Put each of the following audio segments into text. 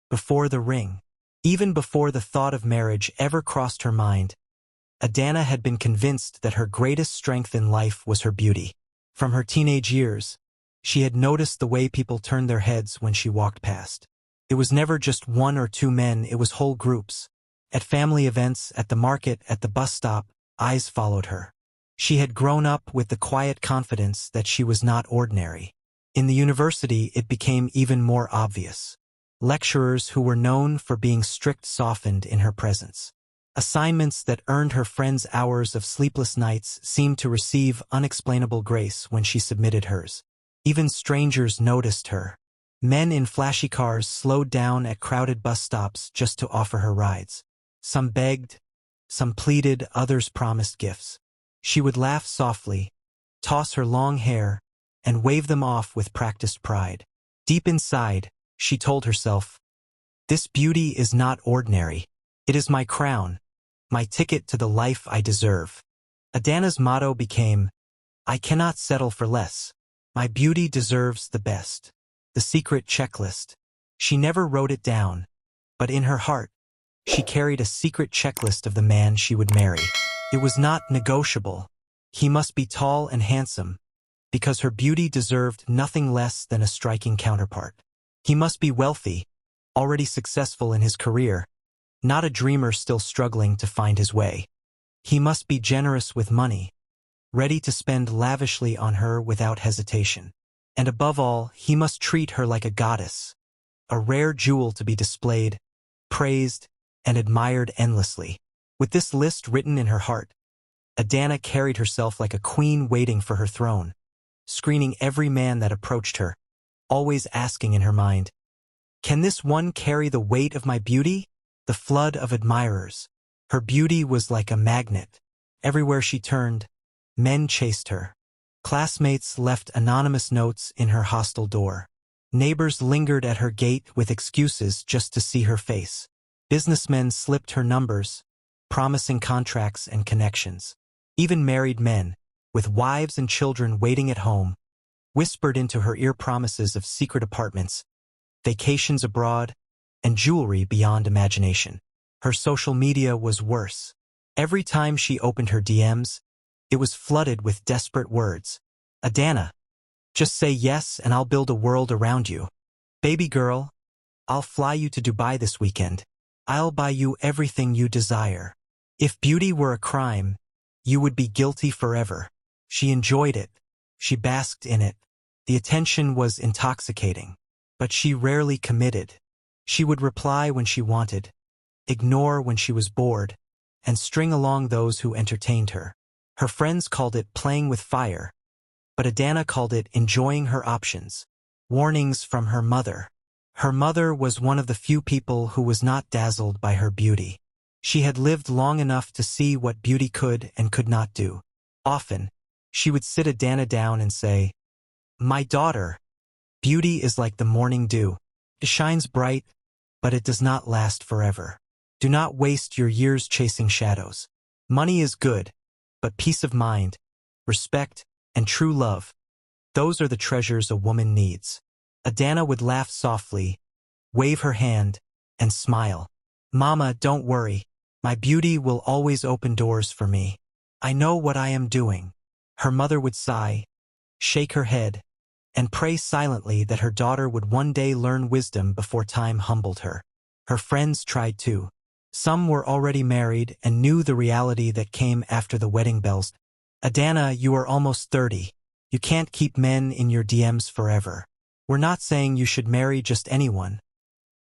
before the ring. Even before the thought of marriage ever crossed her mind, Adana had been convinced that her greatest strength in life was her beauty. From her teenage years, she had noticed the way people turned their heads when she walked past. It was never just one or two men, it was whole groups. At family events, at the market, at the bus stop, eyes followed her. She had grown up with the quiet confidence that she was not ordinary. In the university, it became even more obvious. Lecturers who were known for being strict softened in her presence. Assignments that earned her friends hours of sleepless nights seemed to receive unexplainable grace when she submitted hers. Even strangers noticed her. Men in flashy cars slowed down at crowded bus stops just to offer her rides. Some begged, some pleaded, others promised gifts. She would laugh softly, toss her long hair, and wave them off with practiced pride. Deep inside, she told herself, "This beauty is not ordinary. It is my crown, my ticket to the life I deserve." Adana's motto became, "I cannot settle for less. My beauty deserves the best." The secret checklist. She never wrote it down, but in her heart, she carried a secret checklist of the man she would marry. It was not negotiable. He must be tall and handsome, because her beauty deserved nothing less than a striking counterpart. He must be wealthy, already successful in his career, not a dreamer still struggling to find his way. He must be generous with money, ready to spend lavishly on her without hesitation. And above all, he must treat her like a goddess, a rare jewel to be displayed, praised, and admired endlessly. With this list written in her heart, Adana carried herself like a queen waiting for her throne, screening every man that approached her, always asking in her mind, "Can this one carry the weight of my beauty?" The flood of admirers. Her beauty was like a magnet. Everywhere she turned, men chased her. Classmates left anonymous notes in her hostel door. Neighbors lingered at her gate with excuses just to see her face. Businessmen slipped her numbers, promising contracts and connections. Even married men, with wives and children waiting at home, whispered into her ear promises of secret apartments, vacations abroad, and jewelry beyond imagination. Her social media was worse. Every time she opened her DMs, it was flooded with desperate words. "Adana, just say yes and I'll build a world around you. Baby girl, I'll fly you to Dubai this weekend. I'll buy you everything you desire. If beauty were a crime, you would be guilty forever." She enjoyed it. She basked in it. The attention was intoxicating, but she rarely committed. She would reply when she wanted, ignore when she was bored, and string along those who entertained her. Her friends called it playing with fire, but Adana called it enjoying her options. Warnings from her mother. Her mother was one of the few people who was not dazzled by her beauty. She had lived long enough to see what beauty could and could not do. Often, she would sit Adana down and say, "My daughter, beauty is like the morning dew. It shines bright, but it does not last forever. Do not waste your years chasing shadows. Money is good, but peace of mind, respect, and true love, those are the treasures a woman needs." Adana would laugh softly, wave her hand, and smile. "Mama, don't worry. My beauty will always open doors for me. I know what I am doing." Her mother would sigh, shake her head, and pray silently that her daughter would one day learn wisdom before time humbled her. Her friends tried too. Some were already married and knew the reality that came after the wedding bells. "Adana, you are almost 30. You can't keep men in your DMs forever. We're not saying you should marry just anyone,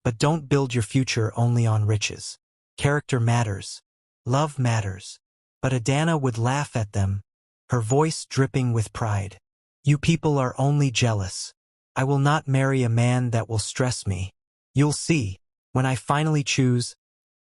but don't build your future only on riches. Character matters. Love matters." But Adana would laugh at them, her voice dripping with pride. "You people are only jealous. I will not marry a man that will stress me. You'll see, when I finally choose,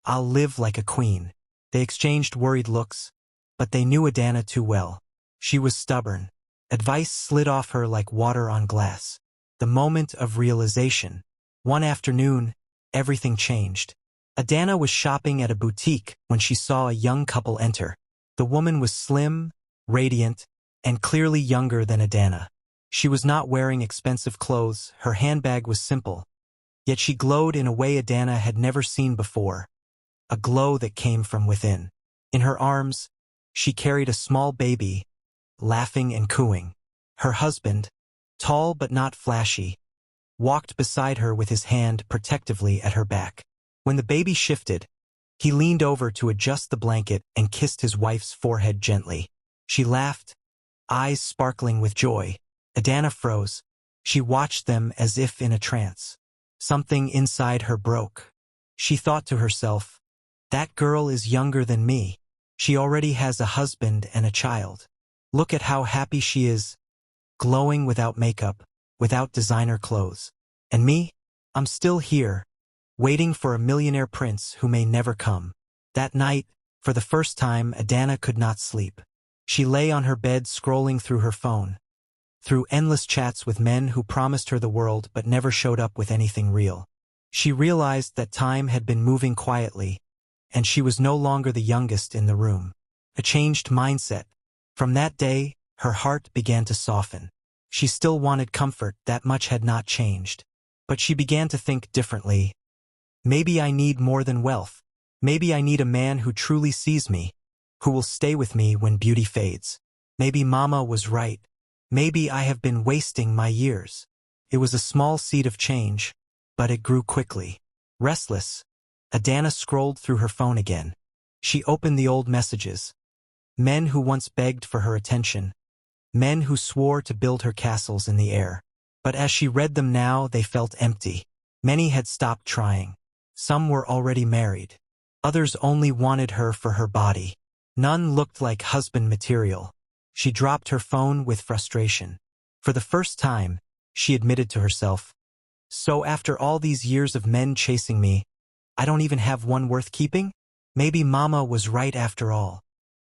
I'll live like a queen." They exchanged worried looks, but they knew Adana too well. She was stubborn. Advice slid off her like water on glass. The moment of realization. One afternoon, everything changed. Adana was shopping at a boutique when she saw a young couple enter. The woman was slim, radiant, and clearly younger than Adana. She was not wearing expensive clothes, her handbag was simple, Yet she glowed in a way Adana had never seen before, a glow that came from within. In her arms, she carried a small baby, laughing and cooing. Her husband, tall but not flashy, walked beside her with his hand protectively at her back. When the baby shifted, he leaned over to adjust the blanket and kissed his wife's forehead gently. She laughed, eyes sparkling with joy. Adana froze. She watched them as if in a trance. Something inside her broke. She thought to herself, that girl is younger than me. She already has a husband and a child. Look at how happy she is, glowing without makeup, without designer clothes. And me? I'm still here, waiting for a millionaire prince who may never come. That night, for the first time, Adana could not sleep. She lay on her bed scrolling through her phone, through endless chats with men who promised her the world but never showed up with anything real. She realized that time had been moving quietly, and she was no longer the youngest in the room. A changed mindset. From that day, her heart began to soften. She still wanted comfort, that much had not changed. But she began to think differently. Maybe I need more than wealth. Maybe I need a man who truly sees me, who will stay with me when beauty fades. Maybe Mama was right. Maybe I have been wasting my years. It was a small seed of change, but it grew quickly. Restless, Adana scrolled through her phone again. She opened the old messages. Men who once begged for her attention. Men who swore to build her castles in the air. But as she read them now, they felt empty. Many had stopped trying. Some were already married. Others only wanted her for her body. None looked like husband material. She dropped her phone with frustration. For the first time, she admitted to herself, so after all these years of men chasing me, I don't even have one worth keeping? Maybe Mama was right after all.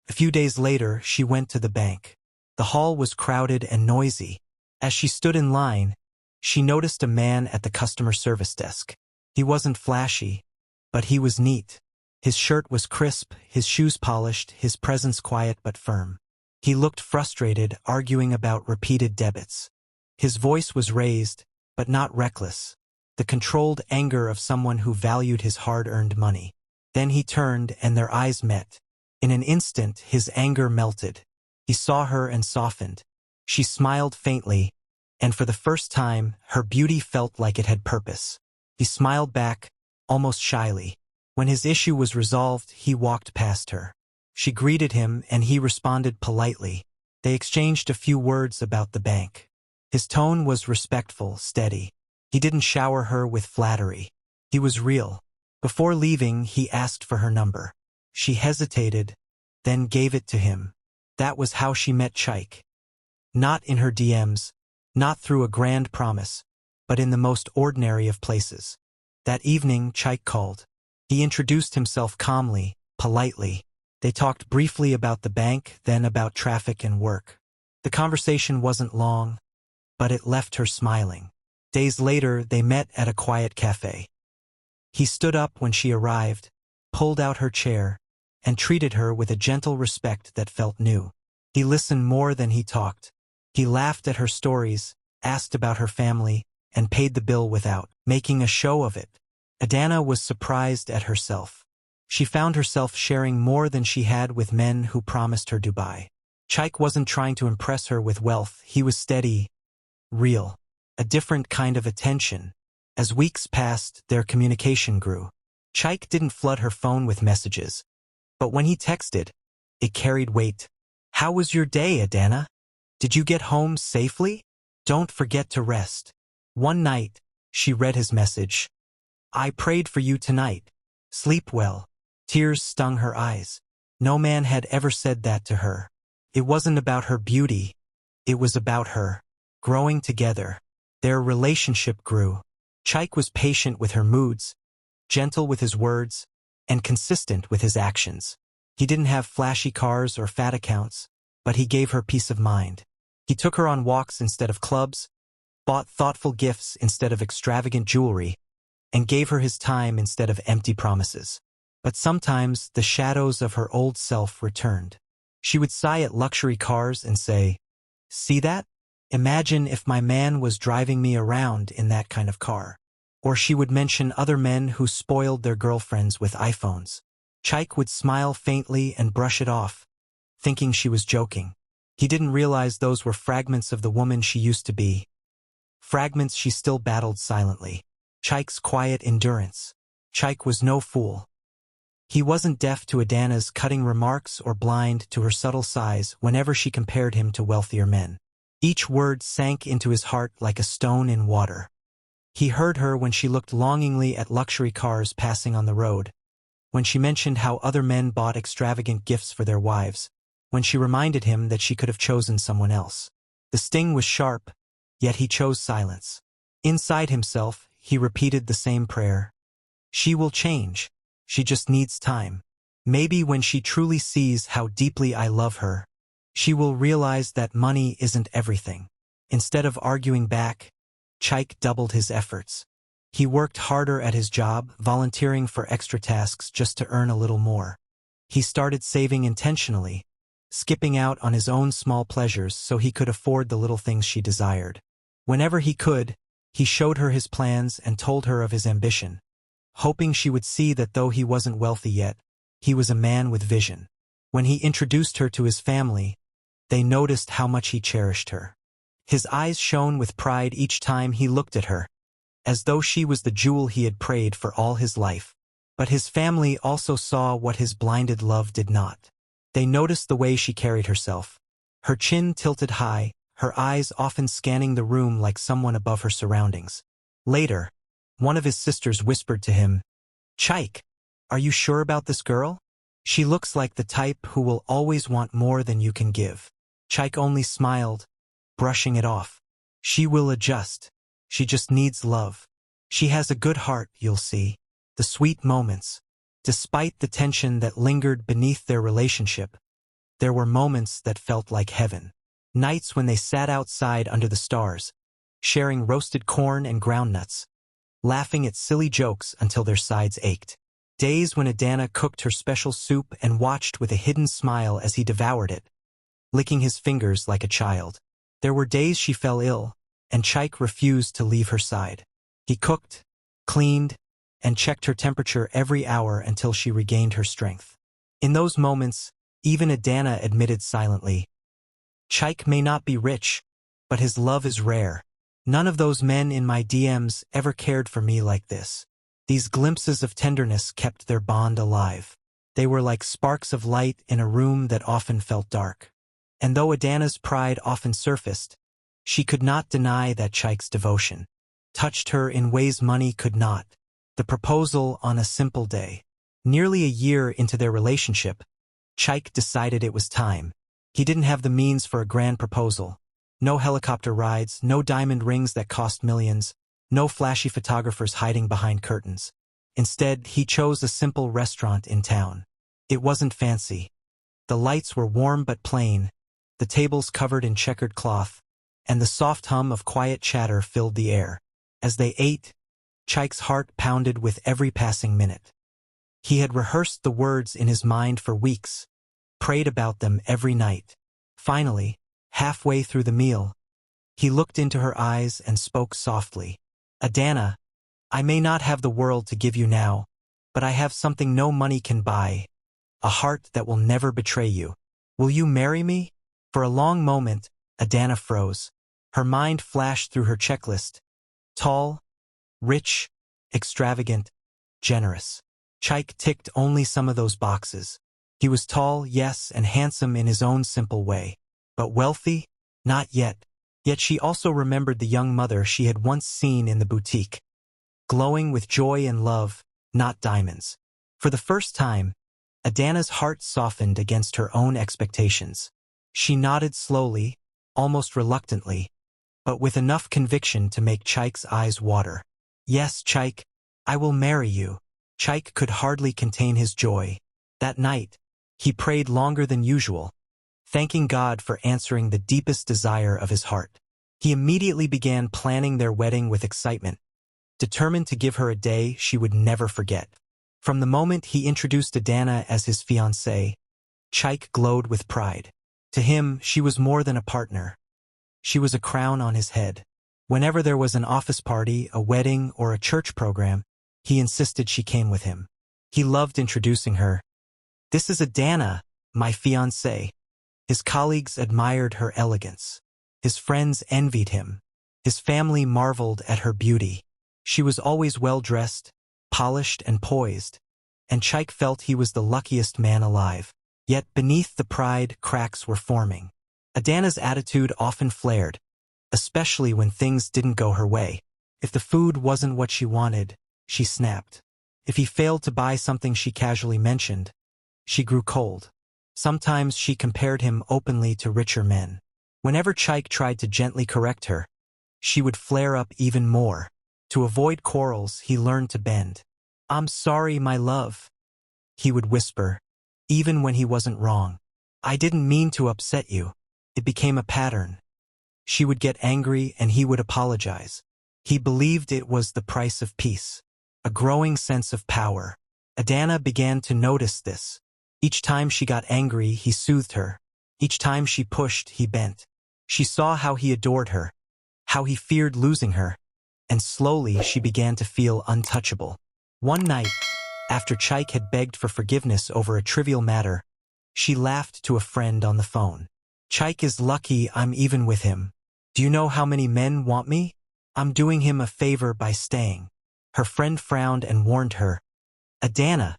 A few days later, she went to the bank. The hall was crowded and noisy. As she stood in line, she noticed a man at the customer service desk. He wasn't flashy, but he was neat. His shirt was crisp, his shoes polished, his presence quiet but firm. He looked frustrated, arguing about repeated debits. His voice was raised, but not reckless, the controlled anger of someone who valued his hard-earned money. Then he turned and their eyes met. In an instant, his anger melted. He saw her and softened. She smiled faintly, and for the first time, her beauty felt like it had purpose. He smiled back, almost shyly. When his issue was resolved, he walked past her. She greeted him, and he responded politely. They exchanged a few words about the bank. His tone was respectful, steady. He didn't shower her with flattery. He was real. Before leaving, he asked for her number. She hesitated, then gave it to him. That was how she met Chaik. Not in her DMs, not through a grand promise, but in the most ordinary of places. That evening, Chaik called. He introduced himself calmly, politely. They talked briefly about the bank, then about traffic and work. The conversation wasn't long, but it left her smiling. Days later, they met at a quiet cafe. He stood up when she arrived, pulled out her chair, and treated her with a gentle respect that felt new. He listened more than he talked. He laughed at her stories, asked about her family, and paid the bill without making a show of it. Adana was surprised at herself. She found herself sharing more than she had with men who promised her Dubai. Chaik wasn't trying to impress her with wealth. He was steady, real, a different kind of attention. As weeks passed, their communication grew. Chaik didn't flood her phone with messages, but when he texted, it carried weight. How was your day, Adana? Did you get home safely? Don't forget to rest. One night, she read his message. I prayed for you tonight. Sleep well. Tears stung her eyes. No man had ever said that to her. It wasn't about her beauty. It was about her. Growing together. Their relationship grew. Chaik was patient with her moods, gentle with his words, and consistent with his actions. He didn't have flashy cars or fat accounts, but he gave her peace of mind. He took her on walks instead of clubs, bought thoughtful gifts instead of extravagant jewelry, and gave her his time instead of empty promises. But sometimes the shadows of her old self returned. She would sigh at luxury cars and say, "See that? Imagine if my man was driving me around in that kind of car." Or she would mention other men who spoiled their girlfriends with iPhones. Chaik would smile faintly and brush it off, thinking she was joking. He didn't realize those were fragments of the woman she used to be. Fragments she still battled silently. Chaik's quiet endurance. Chaik was no fool. He wasn't deaf to Adana's cutting remarks or blind to her subtle sighs whenever she compared him to wealthier men. Each word sank into his heart like a stone in water. He heard her when she looked longingly at luxury cars passing on the road, when she mentioned how other men bought extravagant gifts for their wives, when she reminded him that she could have chosen someone else. The sting was sharp, yet he chose silence. Inside himself, he repeated the same prayer. She will change. She just needs time. Maybe when she truly sees how deeply I love her, she will realize that money isn't everything. Instead of arguing back, Chaik doubled his efforts. He worked harder at his job, volunteering for extra tasks just to earn a little more. He started saving intentionally, skipping out on his own small pleasures so he could afford the little things she desired. Whenever he could, he showed her his plans and told her of his ambition, hoping she would see that though he wasn't wealthy yet, he was a man with vision. When he introduced her to his family, they noticed how much he cherished her. His eyes shone with pride each time he looked at her, as though she was the jewel he had prayed for all his life. But his family also saw what his blinded love did not. They noticed the way she carried herself. Her chin tilted high, her eyes often scanning the room like someone above her surroundings. Later, one of his sisters whispered to him, "Chaik, are you sure about this girl? She looks like the type who will always want more than you can give." Chaik only smiled, brushing it off. "She will adjust. She just needs love. She has a good heart, you'll see." The sweet moments. Despite the tension that lingered beneath their relationship, there were moments that felt like heaven. Nights when they sat outside under the stars, sharing roasted corn and groundnuts, laughing at silly jokes until their sides ached. Days when Adana cooked her special soup and watched with a hidden smile as he devoured it, licking his fingers like a child. There were days she fell ill, and Chaik refused to leave her side. He cooked, cleaned, and checked her temperature every hour until she regained her strength. In those moments, even Adana admitted silently, "Chaik may not be rich, but his love is rare. None of those men in my DMs ever cared for me like this." These glimpses of tenderness kept their bond alive. They were like sparks of light in a room that often felt dark. And though Adana's pride often surfaced, she could not deny that Chaik's devotion touched her in ways money could not. The proposal on a simple day. Nearly a year into their relationship, Chaik decided it was time. He didn't have the means for a grand proposal. No helicopter rides, no diamond rings that cost millions, no flashy photographers hiding behind curtains. Instead, he chose a simple restaurant in town. It wasn't fancy. The lights were warm but plain, the tables covered in checkered cloth, and the soft hum of quiet chatter filled the air. As they ate, Chaik's heart pounded with every passing minute. He had rehearsed the words in his mind for weeks, prayed about them every night. Finally, halfway through the meal, he looked into her eyes and spoke softly. "Adana, I may not have the world to give you now, but I have something no money can buy, a heart that will never betray you. Will you marry me?" For a long moment, Adana froze. Her mind flashed through her checklist. Tall, rich, extravagant, generous. Chaik ticked only some of those boxes. He was tall, yes, and handsome in his own simple way. But wealthy? Not yet. Yet she also remembered the young mother she had once seen in the boutique, glowing with joy and love, not diamonds. For the first time, Adana's heart softened against her own expectations. She nodded slowly, almost reluctantly, but with enough conviction to make Chaik's eyes water. "Yes, Chaik, I will marry you." Chaik could hardly contain his joy. That night, he prayed longer than usual, thanking God for answering the deepest desire of his heart. He immediately began planning their wedding with excitement, determined to give her a day she would never forget. From the moment he introduced Adana as his fiancée, Chaik glowed with pride. To him, she was more than a partner. She was a crown on his head. Whenever there was an office party, a wedding, or a church program, he insisted she came with him. He loved introducing her. "This is Adana, my fiancée." His colleagues admired her elegance. His friends envied him. His family marveled at her beauty. She was always well-dressed, polished and poised, and Chaik felt he was the luckiest man alive. Yet beneath the pride, cracks were forming. Adana's attitude often flared, especially when things didn't go her way. If the food wasn't what she wanted, she snapped. If he failed to buy something she casually mentioned, she grew cold. Sometimes she compared him openly to richer men. Whenever Chaik tried to gently correct her, she would flare up even more. To avoid quarrels, he learned to bend. "I'm sorry, my love," he would whisper, even when he wasn't wrong. "I didn't mean to upset you." It became a pattern. She would get angry and he would apologize. He believed it was the price of peace. A growing sense of power. Adana began to notice this. Each time she got angry, he soothed her. Each time she pushed, he bent. She saw how he adored her, how he feared losing her, and slowly she began to feel untouchable. One night, after Chaik had begged for forgiveness over a trivial matter, she laughed to a friend on the phone. "Chaik is lucky I'm even with him. Do you know how many men want me? I'm doing him a favor by staying." Her friend frowned and warned her, "Adana,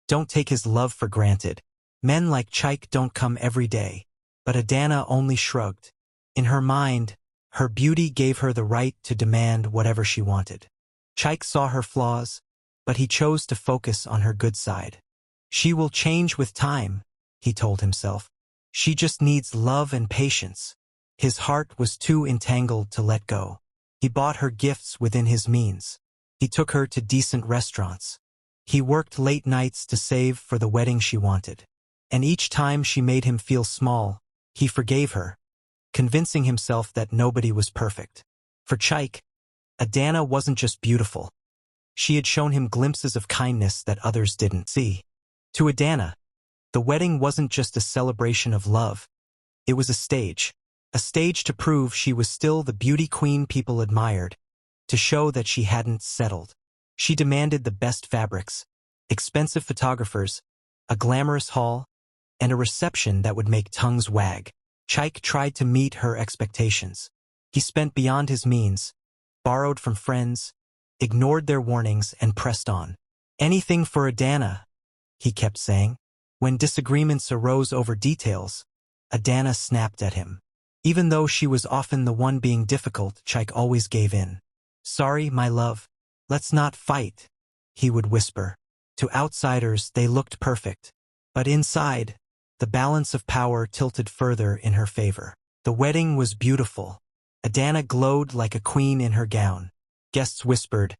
don't take his love for granted. Men like Chaik don't come every day." But Adana only shrugged. In her mind, her beauty gave her the right to demand whatever she wanted. Chaik saw her flaws, but he chose to focus on her good side. "She will change with time," he told himself. "She just needs love and patience." His heart was too entangled to let go. He bought her gifts within his means. He took her to decent restaurants. He worked late nights to save for the wedding she wanted. And each time she made him feel small, he forgave her, convincing himself that nobody was perfect. For Chaik, Adana wasn't just beautiful. She had shown him glimpses of kindness that others didn't see. To Adana, the wedding wasn't just a celebration of love. It was a stage to prove she was still the beauty queen people admired, to show that she hadn't settled. She demanded the best fabrics, expensive photographers, a glamorous hall, and a reception that would make tongues wag. Chaik tried to meet her expectations. He spent beyond his means, borrowed from friends, ignored their warnings, and pressed on. "Anything for Adana," he kept saying. When disagreements arose over details, Adana snapped at him. Even though she was often the one being difficult, Chaik always gave in. "Sorry, my love. Let's not fight," he would whisper. To outsiders, they looked perfect. But inside, the balance of power tilted further in her favor. The wedding was beautiful. Adana glowed like a queen in her gown. Guests whispered,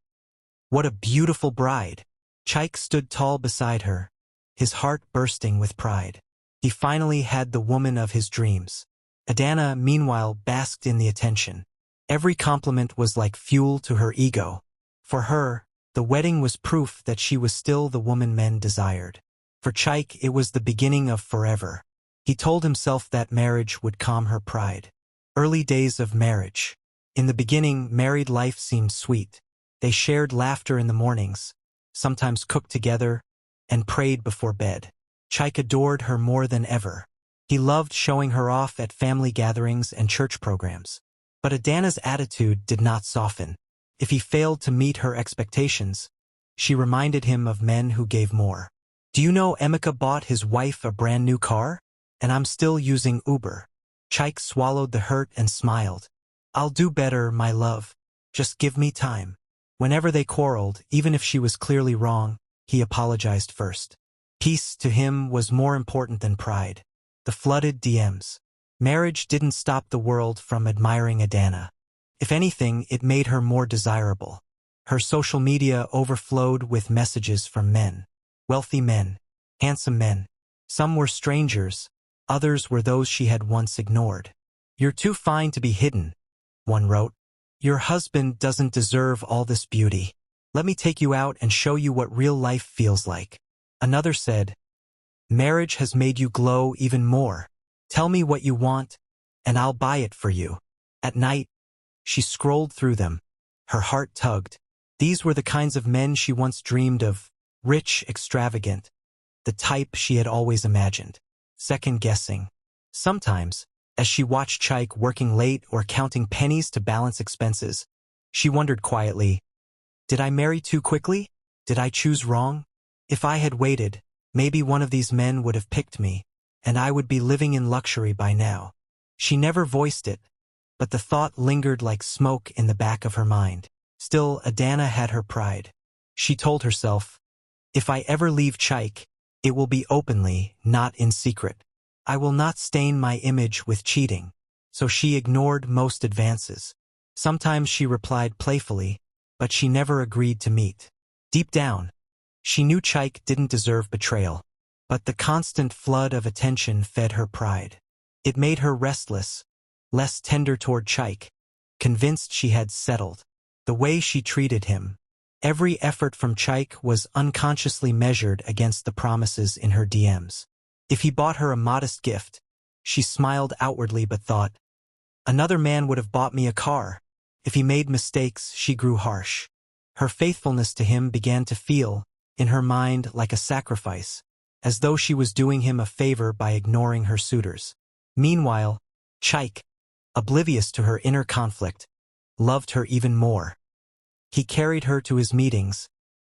"What a beautiful bride." Chaik stood tall beside her, his heart bursting with pride. He finally had the woman of his dreams. Adana, meanwhile, basked in the attention. Every compliment was like fuel to her ego. For her, the wedding was proof that she was still the woman men desired. For Chaik, it was the beginning of forever. He told himself that marriage would calm her pride. Early days of marriage. In the beginning, married life seemed sweet. They shared laughter in the mornings, sometimes cooked together, and prayed before bed. Chaik adored her more than ever. He loved showing her off at family gatherings and church programs. But Adana's attitude did not soften. If he failed to meet her expectations, she reminded him of men who gave more. "Do you know Emeka bought his wife a brand new car? And I'm still using Uber." Chaik swallowed the hurt and smiled. "I'll do better, my love. Just give me time." Whenever they quarreled, even if she was clearly wrong, he apologized first. Peace to him was more important than pride. The flooded DMs. Marriage didn't stop the world from admiring Adana. If anything, it made her more desirable. Her social media overflowed with messages from men. Wealthy men. Handsome men. Some were strangers. Others were those she had once ignored. "You're too fine to be hidden," one wrote. "Your husband doesn't deserve all this beauty. Let me take you out and show you what real life feels like." Another said, "Marriage has made you glow even more. Tell me what you want, and I'll buy it for you." At night, She scrolled through them. Her heart tugged. These were the kinds of men she once dreamed of, rich, extravagant, the type she had always imagined. Second-guessing. Sometimes, as she watched Chaik working late or counting pennies to balance expenses, she wondered quietly, did I marry too quickly? Did I choose wrong? If I had waited, maybe one of these men would have picked me, and I would be living in luxury by now. She never voiced it, but the thought lingered like smoke in the back of her mind. Still, Adana had her pride. She told herself, if I ever leave Chaik, it will be openly, not in secret. I will not stain my image with cheating. So she ignored most advances. Sometimes she replied playfully, but she never agreed to meet. Deep down, she knew Chaik didn't deserve betrayal, but the constant flood of attention fed her pride. It made her restless, less tender toward Chaik, convinced she had settled. The way she treated him, every effort from Chaik was unconsciously measured against the promises in her DMs. If he bought her a modest gift, she smiled outwardly but thought, another man would have bought me a car. If he made mistakes, she grew harsh. Her faithfulness to him began to feel, in her mind, like a sacrifice, as though she was doing him a favor by ignoring her suitors. Meanwhile, Chaik, oblivious to her inner conflict, loved her even more. He carried her to his meetings,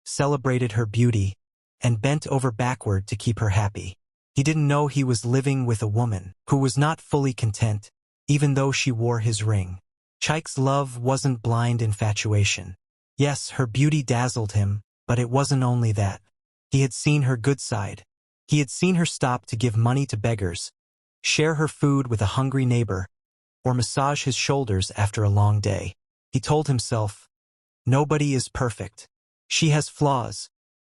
celebrated her beauty, and bent over backward to keep her happy. He didn't know he was living with a woman who was not fully content, even though she wore his ring. Chaik's love wasn't blind infatuation. Yes, her beauty dazzled him, but it wasn't only that. He had seen her good side. He had seen her stop to give money to beggars, share her food with a hungry neighbor, or massage his shoulders after a long day. He told himself, nobody is perfect. She has flaws,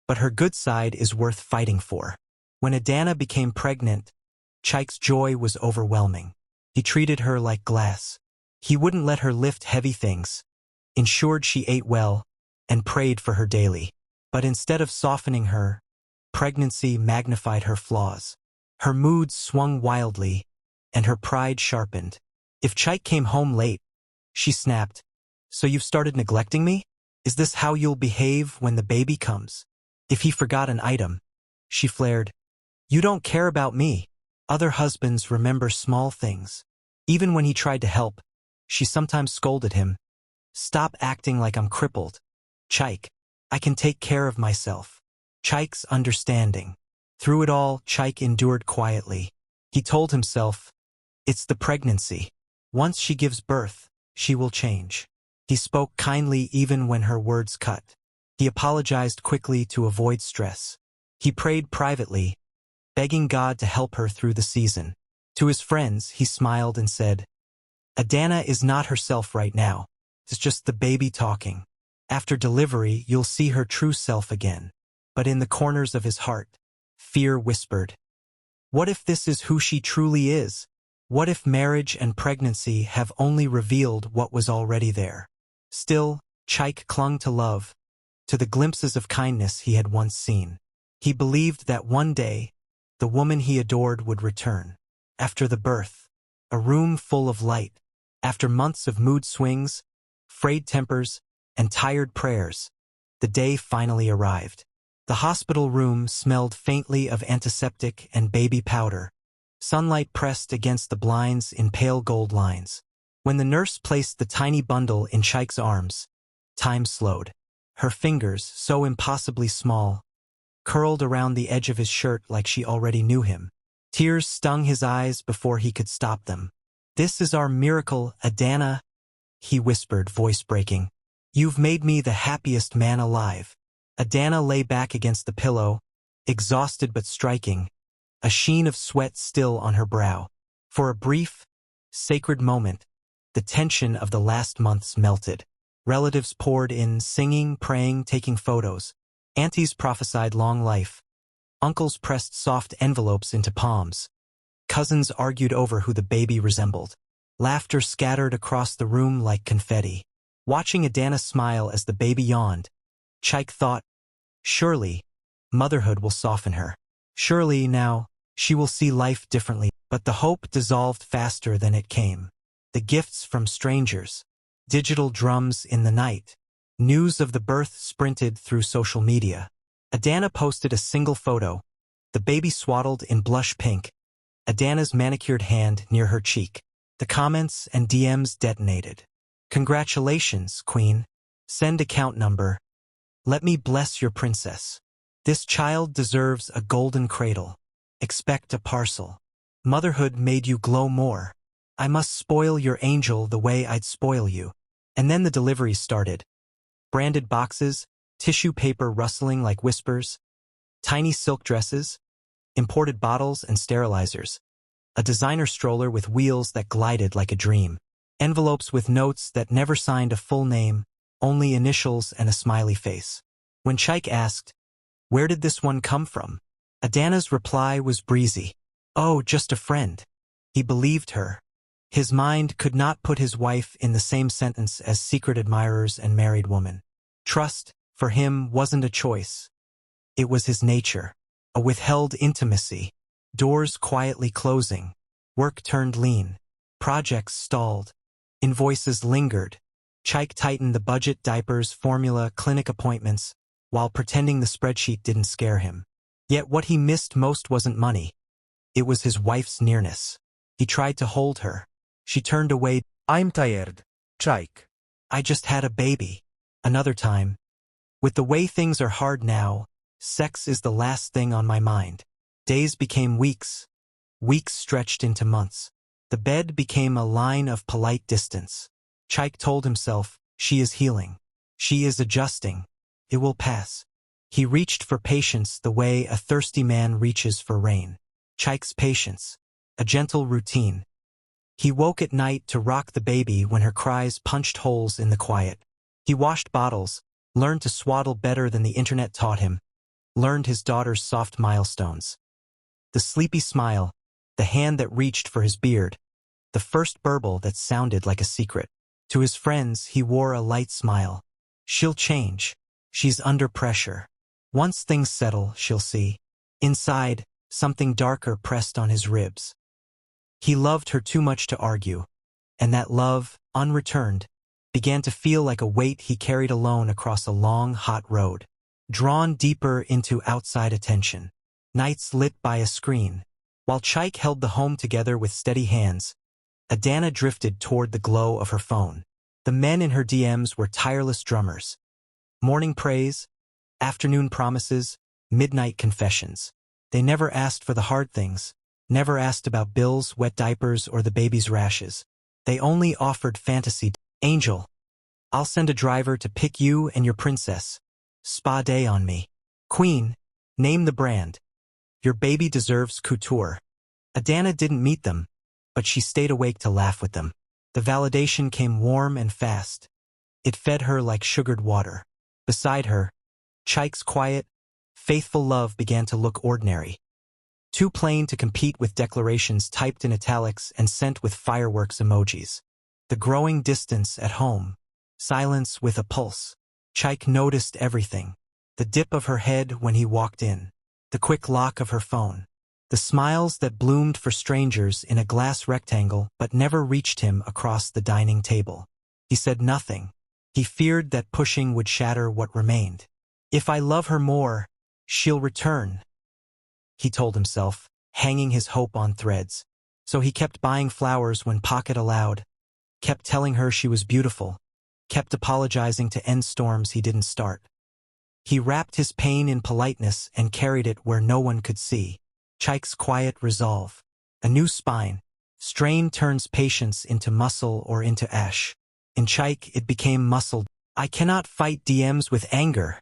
but her good side is worth fighting for. When Adana became pregnant, Chaik's joy was overwhelming. He treated her like glass. He wouldn't let her lift heavy things, ensured she ate well, and prayed for her daily. But instead of softening her, pregnancy magnified her flaws. Her moods swung wildly, and her pride sharpened. If Chaik came home late, she snapped, so you've started neglecting me? Is this how you'll behave when the baby comes? If he forgot an item, she flared, you don't care about me. Other husbands remember small things. Even when he tried to help, she sometimes scolded him. Stop acting like I'm crippled. Chaik, I can take care of myself. Chaik's understanding. Through it all, Chaik endured quietly. He told himself, it's the pregnancy. Once she gives birth, she will change. He spoke kindly even when her words cut. He apologized quickly to avoid stress. He prayed privately, begging God to help her through the season. To his friends, he smiled and said, Adana is not herself right now. It's just the baby talking. After delivery, you'll see her true self again. But in the corners of his heart, fear whispered, what if this is who she truly is? What if marriage and pregnancy have only revealed what was already there? Still, Chaik clung to love, to the glimpses of kindness he had once seen. He believed that one day, the woman he adored would return. After the birth, a room full of light. After months of mood swings, frayed tempers, and tired prayers, the day finally arrived. The hospital room smelled faintly of antiseptic and baby powder. Sunlight pressed against the blinds in pale gold lines. When the nurse placed the tiny bundle in Chaik's arms, time slowed. Her fingers, so impossibly small, curled around the edge of his shirt like she already knew him. Tears stung his eyes before he could stop them. This is our miracle, Adana, he whispered, voice breaking. You've made me the happiest man alive. Adana lay back against the pillow, exhausted but striking, a sheen of sweat still on her brow. For a brief, sacred moment, the tension of the last months melted. Relatives poured in, singing, praying, taking photos. Aunties prophesied long life. Uncles pressed soft envelopes into palms. Cousins argued over who the baby resembled. Laughter scattered across the room like confetti. Watching Adana smile as the baby yawned, Chaik thought, surely, motherhood will soften her. Surely, now, she will see life differently. But the hope dissolved faster than it came. The gifts from strangers, digital drums in the night. News of the birth sprinted through social media. Adana posted a single photo, the baby swaddled in blush pink, Adana's manicured hand near her cheek. The comments and DMs detonated. Congratulations, Queen. Send account number. Let me bless your princess. This child deserves a golden cradle. Expect a parcel. Motherhood made you glow more. I must spoil your angel the way I'd spoil you. And then the deliveries started. Branded boxes, tissue paper rustling like whispers, tiny silk dresses, imported bottles and sterilizers, a designer stroller with wheels that glided like a dream, envelopes with notes that never signed a full name, only initials and a smiley face. When Chaik asked, "Where did this one come from?" Adana's reply was breezy. "Oh, just a friend." He believed her. His mind could not put his wife in the same sentence as secret admirers and married woman. Trust, for him, wasn't a choice. It was his nature. A withheld intimacy. Doors quietly closing. Work turned lean. Projects stalled. Invoices lingered. Chaik tightened the budget, diapers, formula, clinic appointments, while pretending the spreadsheet didn't scare him. Yet what he missed most wasn't money. It was his wife's nearness. He tried to hold her. She turned away. I'm tired, Chaik. I just had a baby. Another time. With the way things are hard now, sex is the last thing on my mind. Days became weeks. Weeks stretched into months. The bed became a line of polite distance. Chaik told himself, she is healing. She is adjusting. It will pass. He reached for patience the way a thirsty man reaches for rain. Chaik's patience. A gentle routine. He woke at night to rock the baby when her cries punched holes in the quiet. He washed bottles, learned to swaddle better than the internet taught him, learned his daughter's soft milestones. The sleepy smile, the hand that reached for his beard, the first burble that sounded like a secret. To his friends, he wore a light smile. She'll change. She's under pressure. Once things settle, she'll see. Inside, something darker pressed on his ribs. He loved her too much to argue, and that love, unreturned, began to feel like a weight he carried alone across a long, hot road, drawn deeper into outside attention. Nights lit by a screen. While Chaik held the home together with steady hands, Adana drifted toward the glow of her phone. The men in her DMs were tireless drummers. Morning praise, afternoon promises, midnight confessions. They never asked for the hard things, never asked about bills, wet diapers, or the baby's rashes. They only offered fantasy. Angel, I'll send a driver to pick you and your princess. Spa day on me. Queen, name the brand. Your baby deserves couture. Adana didn't meet them, but she stayed awake to laugh with them. The validation came warm and fast. It fed her like sugared water. Beside her, Chaik's quiet, faithful love began to look ordinary. Too plain to compete with declarations typed in italics and sent with fireworks emojis. The growing distance at home. Silence with a pulse. Chaik noticed everything. The dip of her head when he walked in. The quick lock of her phone. The smiles that bloomed for strangers in a glass rectangle but never reached him across the dining table. He said nothing. He feared that pushing would shatter what remained. If I love her more, she'll return, he told himself, hanging his hope on threads. So he kept buying flowers when pocket allowed, kept telling her she was beautiful, kept apologizing to end storms he didn't start. He wrapped his pain in politeness and carried it where no one could see. Chaik's quiet resolve. A new spine. Strain turns patience into muscle or into ash. In Chaik, it became muscle. I cannot fight DMs with anger,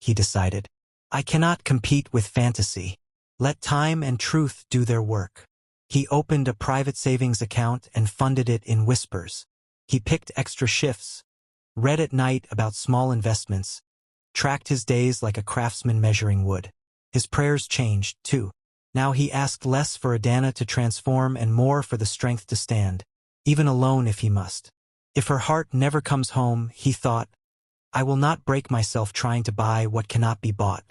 he decided. I cannot compete with fantasy. Let time and truth do their work. He opened a private savings account and funded it in whispers. He picked extra shifts, read at night about small investments, tracked his days like a craftsman measuring wood. His prayers changed, too. Now he asked less for Adana to transform and more for the strength to stand, even alone if he must. If her heart never comes home, he thought, I will not break myself trying to buy what cannot be bought.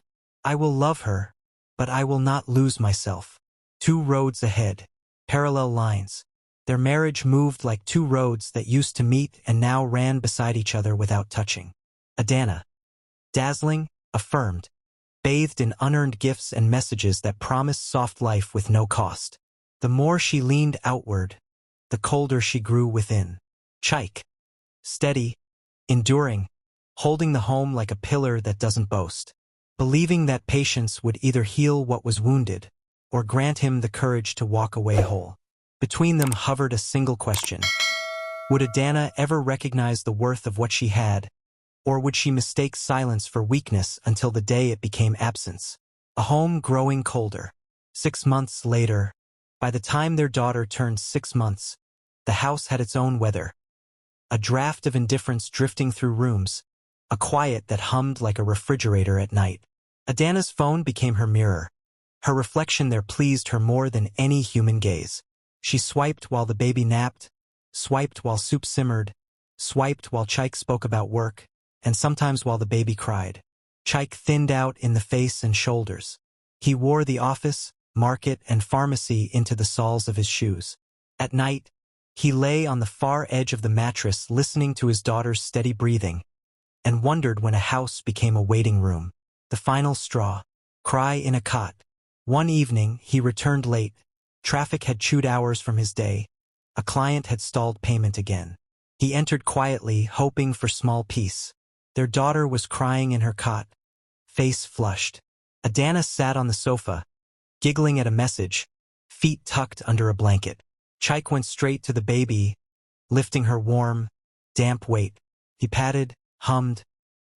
I will love her, but I will not lose myself. Two roads ahead, parallel lines. Their marriage moved like two roads that used to meet and now ran beside each other without touching. Adana, dazzling, affirmed, bathed in unearned gifts and messages that promised soft life with no cost. The more she leaned outward, the colder she grew within. Chaik, steady, enduring, holding the home like a pillar that doesn't boast, believing that patience would either heal what was wounded or grant him the courage to walk away whole. Between them hovered a single question. Would Adana ever recognize the worth of what she had, or would she mistake silence for weakness until the day it became absence? A home growing colder. 6 months later, by the time their daughter turned 6 months, the house had its own weather. A draft of indifference drifting through rooms, a quiet that hummed like a refrigerator at night. Adana's phone became her mirror. Her reflection there pleased her more than any human gaze. She swiped while the baby napped, swiped while soup simmered, swiped while Chaik spoke about work, and sometimes while the baby cried. Chaik thinned out in the face and shoulders. He wore the office, market, and pharmacy into the soles of his shoes. At night, he lay on the far edge of the mattress listening to his daughter's steady breathing, and wondered when a house became a waiting room. The final straw. Cry in a cot. One evening, he returned late. Traffic had chewed hours from his day. A client had stalled payment again. He entered quietly, hoping for small peace. Their daughter was crying in her cot, face flushed. Adana sat on the sofa, giggling at a message, feet tucked under a blanket. Chaik went straight to the baby, lifting her warm, damp weight. He patted, hummed,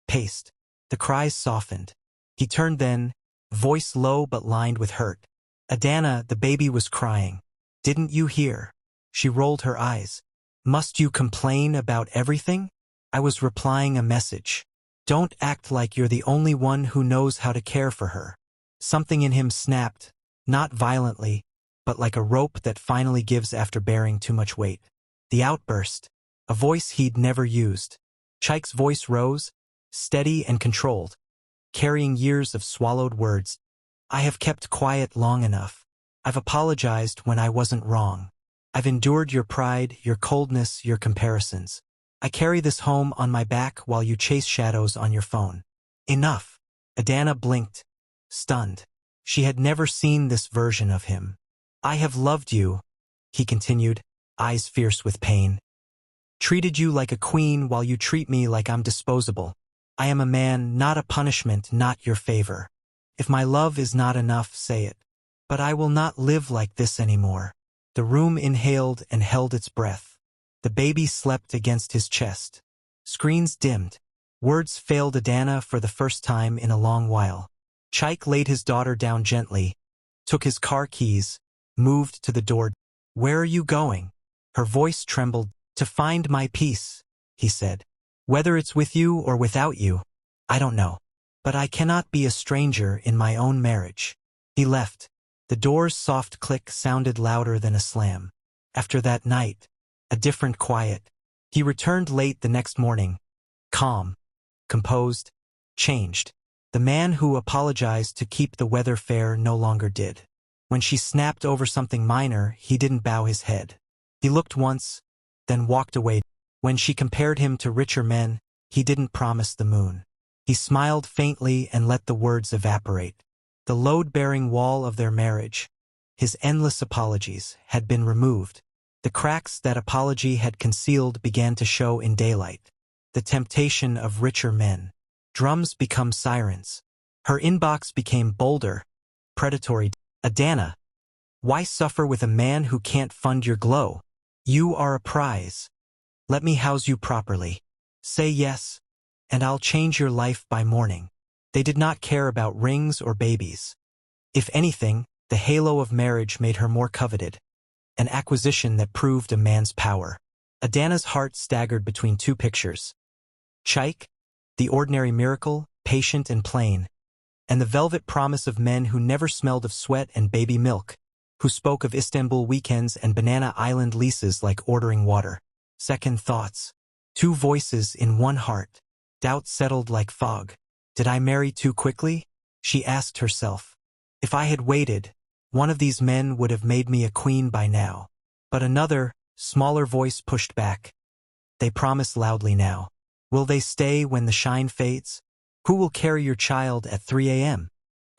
paced. The cries softened. He turned then, voice low but lined with hurt. Adana, the baby was crying. Didn't you hear? She rolled her eyes. Must you complain about everything? I was replying a message. Don't act like you're the only one who knows how to care for her. Something in him snapped, not violently, but like a rope that finally gives after bearing too much weight. The outburst, a voice he'd never used. Chaik's voice rose, steady and controlled, carrying years of swallowed words. I have kept quiet long enough. I've apologized when I wasn't wrong. I've endured your pride, your coldness, your comparisons. I carry this home on my back while you chase shadows on your phone. Enough. Adana blinked, stunned. She had never seen this version of him. I have loved you, he continued, eyes fierce with pain. Treated you like a queen while you treat me like I'm disposable. I am a man, not a punishment, not your favor. If my love is not enough, say it. But I will not live like this anymore. The room inhaled and held its breath. The baby slept against his chest. Screens dimmed. Words failed Adana for the first time in a long while. Chaik laid his daughter down gently, took his car keys, moved to the door. Where are you going? Her voice trembled. To find my peace, he said. Whether it's with you or without you, I don't know. But I cannot be a stranger in my own marriage. He left. The door's soft click sounded louder than a slam. After that night, a different quiet. He returned late the next morning, calm, composed, changed. The man who apologized to keep the weather fair no longer did. When she snapped over something minor, he didn't bow his head. He looked once, then walked away. When she compared him to richer men, he didn't promise the moon. He smiled faintly and let the words evaporate. The load-bearing wall of their marriage, his endless apologies, had been removed. The cracks that apology had concealed began to show in daylight. The temptation of richer men. Drums become sirens. Her inbox became bolder, predatory. Adana, why suffer with a man who can't fund your glow? You are a prize. Let me house you properly. Say yes, and I'll change your life by morning. They did not care about rings or babies. If anything, the halo of marriage made her more coveted, an acquisition that proved a man's power. Adana's heart staggered between two pictures. Chaik, the ordinary miracle, patient and plain, and the velvet promise of men who never smelled of sweat and baby milk, who spoke of Istanbul weekends and Banana Island leases like ordering water. Second thoughts. Two voices in one heart. Doubt settled like fog. Did I marry too quickly? She asked herself. If I had waited, one of these men would have made me a queen by now. But another, Smaller voice pushed back. They promise loudly now. Will they stay when the shine fades? Who will carry your child at 3 a.m.?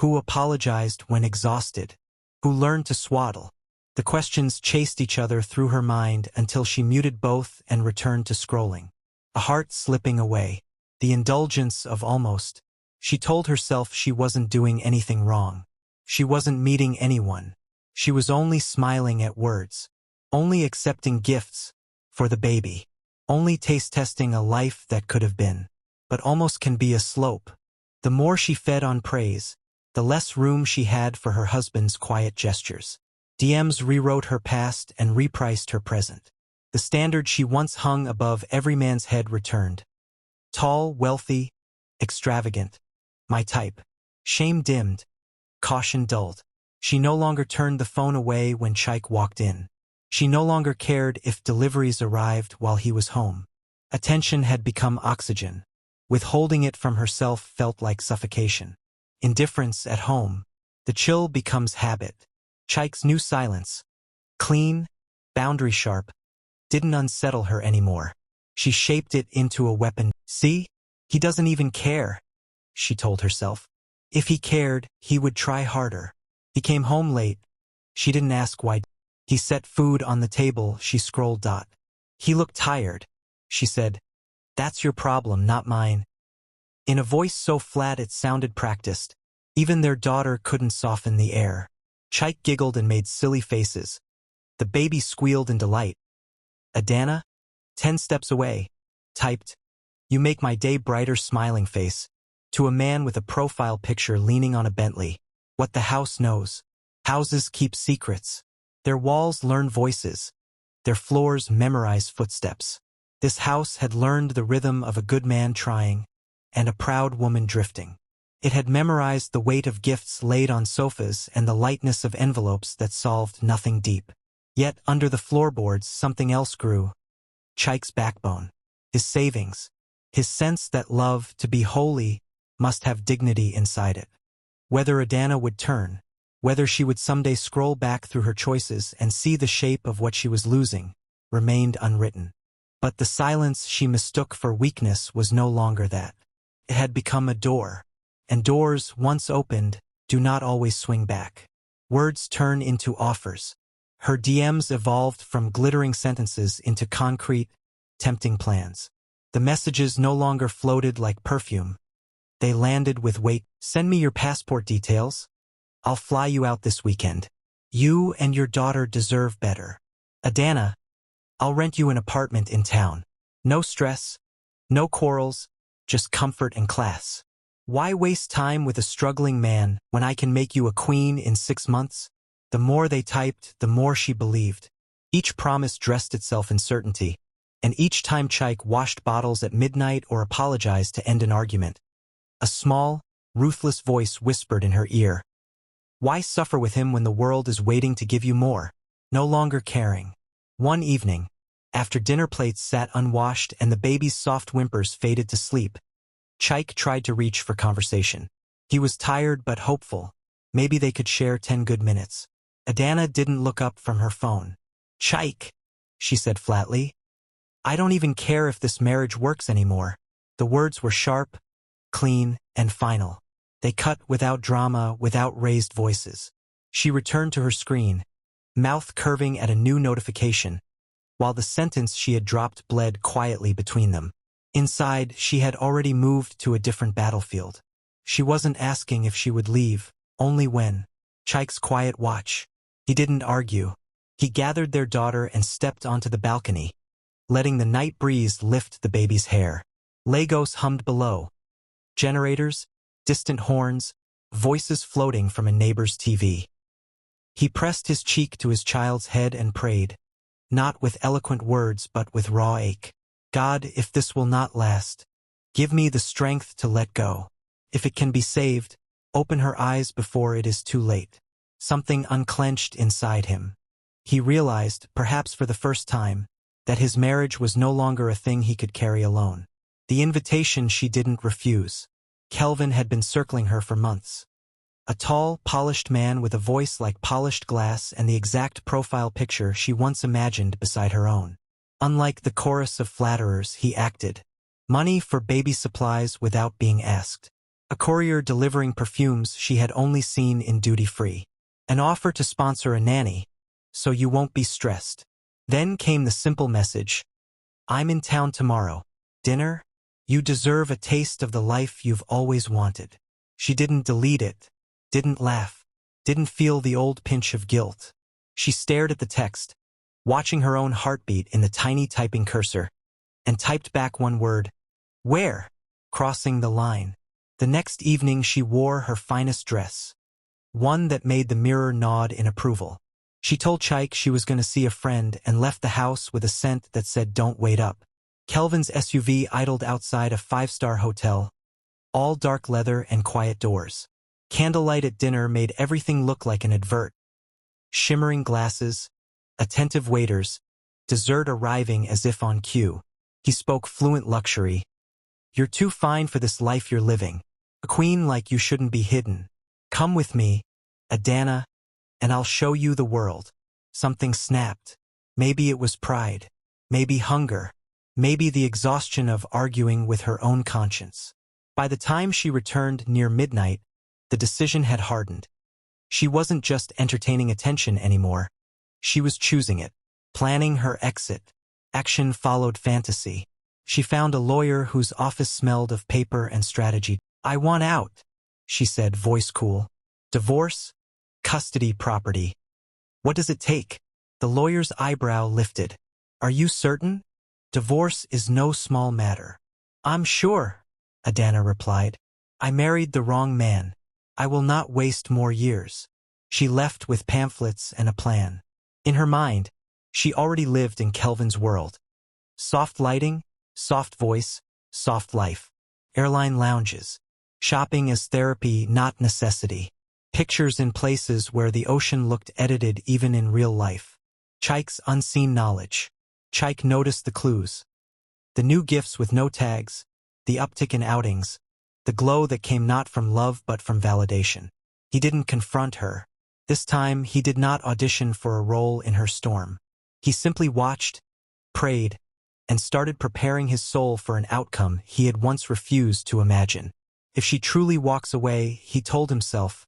Who apologized when exhausted? Who learned to swaddle? The questions chased each other through her mind until she muted both and returned to scrolling. A heart slipping away. The indulgence of almost. She told herself she wasn't doing anything wrong. She wasn't meeting anyone. She was only smiling at words. Only accepting gifts for the baby. Only taste-testing a life that could have been. But almost can be a slope. The more she fed on praise, the less room she had for her husband's quiet gestures. DMs rewrote her past and repriced her present. The standard she once hung above every man's head returned. Tall, wealthy, extravagant. My type. Shame dimmed. Caution dulled. She no longer turned the phone away when Chaik walked in. She no longer cared if deliveries arrived while he was home. Attention had become oxygen. Withholding it from herself felt like suffocation. Indifference at home. The chill becomes habit. Chaik's new silence, clean, boundary sharp, didn't unsettle her anymore. She shaped it into a weapon. See? He doesn't even care, she told herself. If he cared, he would try harder. He came home late. She didn't ask why. He set food on the table. She scrolled. He looked tired. She said, "That's your problem, not mine." In a voice so flat it sounded practiced. Even their daughter couldn't soften the air. Chaik giggled and made silly faces. The baby squealed in delight. Adana, 10 steps away, typed, "You make my day brighter," smiling face, to a man with a profile picture leaning on a Bentley. What the house knows. Houses keep secrets. Their walls learn voices. Their floors memorize footsteps. This house had learned the rhythm of a good man trying, and a proud woman drifting. It had memorized the weight of gifts laid on sofas and the lightness of envelopes that solved nothing deep. Yet under the floorboards something else grew. Chaik's backbone. His savings. His sense that love, to be holy, must have dignity inside it. Whether Adana would turn, whether she would someday scroll back through her choices and see the shape of what she was losing, remained unwritten. But the silence she mistook for weakness was no longer that. It had become a door. And doors, once opened, do not always swing back. Words turn into offers. Her DMs evolved from glittering sentences into concrete, tempting plans. The messages no longer floated like perfume. They landed with weight. "Send me your passport details. I'll fly you out this weekend. You and your daughter deserve better. Adana, I'll rent you an apartment in town. No stress, no quarrels, just comfort and class. Why waste time with a struggling man when I can make you a queen in 6 months?" The more they typed, the more she believed. Each promise dressed itself in certainty, and each time Chaik washed bottles at midnight or apologized to end an argument, a small, ruthless voice whispered in her ear, "Why suffer with him when the world is waiting to give you more?" No longer caring. One evening, after dinner plates sat unwashed and the baby's soft whimpers faded to sleep, Chaik tried to reach for conversation. He was tired but hopeful. Maybe they could share 10 good minutes. Adana didn't look up from her phone. "Chaik," she said flatly, "I don't even care if this marriage works anymore." The words were sharp, clean, and final. They cut without drama, without raised voices. She returned to her screen, mouth curving at a new notification, while the sentence she had dropped bled quietly between them. Inside, she had already moved to a different battlefield. She wasn't asking if she would leave, only when. Chaik's quiet watch. He didn't argue. He gathered their daughter and stepped onto the balcony, letting the night breeze lift the baby's hair. Lagos hummed below. Generators, distant horns, voices floating from a neighbor's TV. He pressed his cheek to his child's head and prayed, not with eloquent words but with raw ache. "God, if this will not last, give me the strength to let go. If it can be saved, open her eyes before it is too late." Something unclenched inside him. He realized, perhaps for the first time, that his marriage was no longer a thing he could carry alone. The invitation she didn't refuse. Kelvin had been circling her for months. A tall, polished man with a voice like polished glass and the exact profile picture she once imagined beside her own. Unlike the chorus of flatterers, he acted. Money for baby supplies without being asked. A courier delivering perfumes she had only seen in duty-free. An offer to sponsor a nanny, so you won't be stressed. Then came the simple message, I'm in town tomorrow. Dinner? You deserve a taste of the life you've always wanted. She didn't delete it, didn't laugh, didn't feel the old pinch of guilt. She stared at the text, watching her own heartbeat in the tiny typing cursor, and typed back one word, where? Crossing the line. The next evening she wore her finest dress, one that made the mirror nod in approval. She told Chaik she was going to see a friend and left the house with a scent that said don't wait up. Kelvin's SUV idled outside a five-star hotel, all dark leather and quiet doors. Candlelight at dinner made everything look like an advert. Shimmering glasses, attentive waiters, dessert arriving as if on cue. He spoke fluent luxury. You're too fine for this life you're living. A queen like you shouldn't be hidden. Come with me, Adana, and I'll show you the world. Something snapped. Maybe it was pride. Maybe hunger. Maybe the exhaustion of arguing with her own conscience. By the time she returned near midnight, the decision had hardened. She wasn't just entertaining attention anymore. She was choosing it, planning her exit. Action followed fantasy. She found a lawyer whose office smelled of paper and strategy. I want out, she said, voice cool. Divorce? Custody property. What does it take? The lawyer's eyebrow lifted. Are you certain? Divorce is no small matter. I'm sure, Adana replied. I married the wrong man. I will not waste more years. She left with pamphlets and a plan. In her mind, she already lived in Kelvin's world. Soft lighting, soft voice, soft life. Airline lounges. Shopping as therapy, not necessity. Pictures in places where the ocean looked edited even in real life. Chaik's unseen knowledge. Chaik noticed the clues. The new gifts with no tags, the uptick in outings, the glow that came not from love but from validation. He didn't confront her. This time he did not audition for a role in her storm. He simply watched, prayed, and started preparing his soul for an outcome he had once refused to imagine. If she truly walks away, he told himself,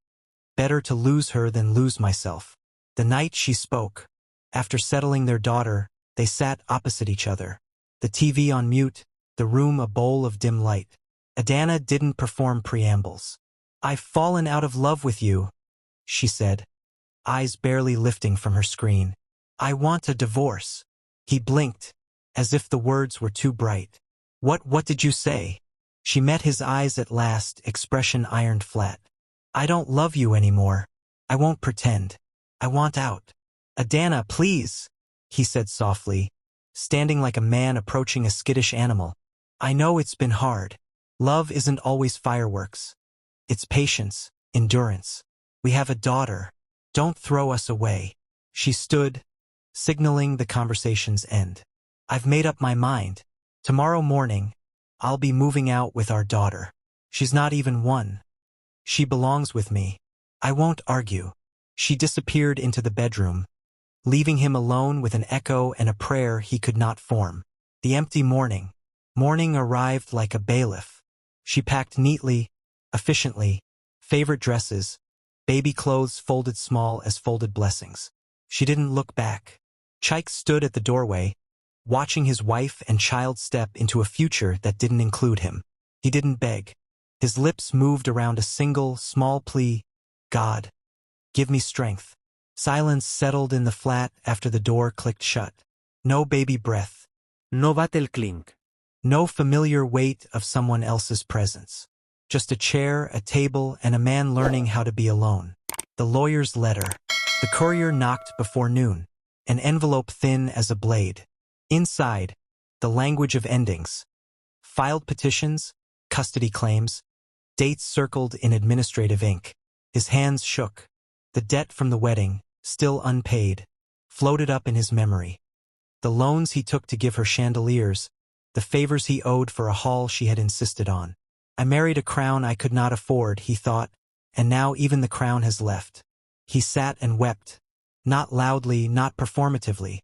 better to lose her than lose myself. The night she spoke, after settling their daughter, they sat opposite each other. The TV on mute, the room a bowl of dim light. Adana didn't perform preambles. I've fallen out of love with you, she said, eyes barely lifting from her screen. I want a divorce. He blinked, as if the words were too bright. What did you say? She met his eyes at last, expression ironed flat. I don't love you anymore. I won't pretend. I want out. Adana, please, he said softly, standing like a man approaching a skittish animal. I know it's been hard. Love isn't always fireworks. It's patience, endurance. We have a daughter. Don't throw us away. She stood, signaling the conversation's end. I've made up my mind. Tomorrow morning, I'll be moving out with our daughter. She's not even one. She belongs with me. I won't argue. She disappeared into the bedroom, leaving him alone with an echo and a prayer he could not form. The empty morning. Morning arrived like a bailiff. She packed neatly, efficiently, favorite dresses, baby clothes folded small as folded blessings. She didn't look back. Chaik stood at the doorway, watching his wife and child step into a future that didn't include him. He didn't beg. His lips moved around a single, small plea, God, give me strength. Silence settled in the flat after the door clicked shut. No baby breath. No battle clink. No familiar weight of someone else's presence. Just a chair, a table, and a man learning how to be alone. The lawyer's letter. The courier knocked before noon. An envelope thin as a blade. Inside, the language of endings. Filed petitions, custody claims, dates circled in administrative ink. His hands shook. The debt from the wedding, still unpaid, floated up in his memory. The loans he took to give her chandeliers, the favors he owed for a hall she had insisted on. I married a crown I could not afford, he thought, and now even the crown has left. He sat and wept, not loudly, not performatively,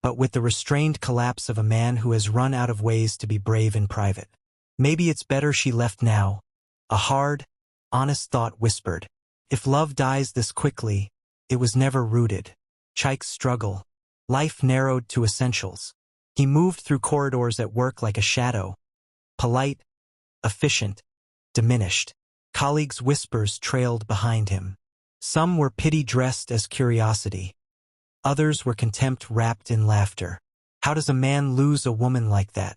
but with the restrained collapse of a man who has run out of ways to be brave in private. Maybe it's better she left now. A hard, honest thought whispered. If love dies this quickly, it was never rooted. Chaik's struggle. Life narrowed to essentials. He moved through corridors at work like a shadow. Polite, efficient, diminished. Colleagues' whispers trailed behind him. Some were pity dressed as curiosity. Others were contempt wrapped in laughter. How does a man lose a woman like that?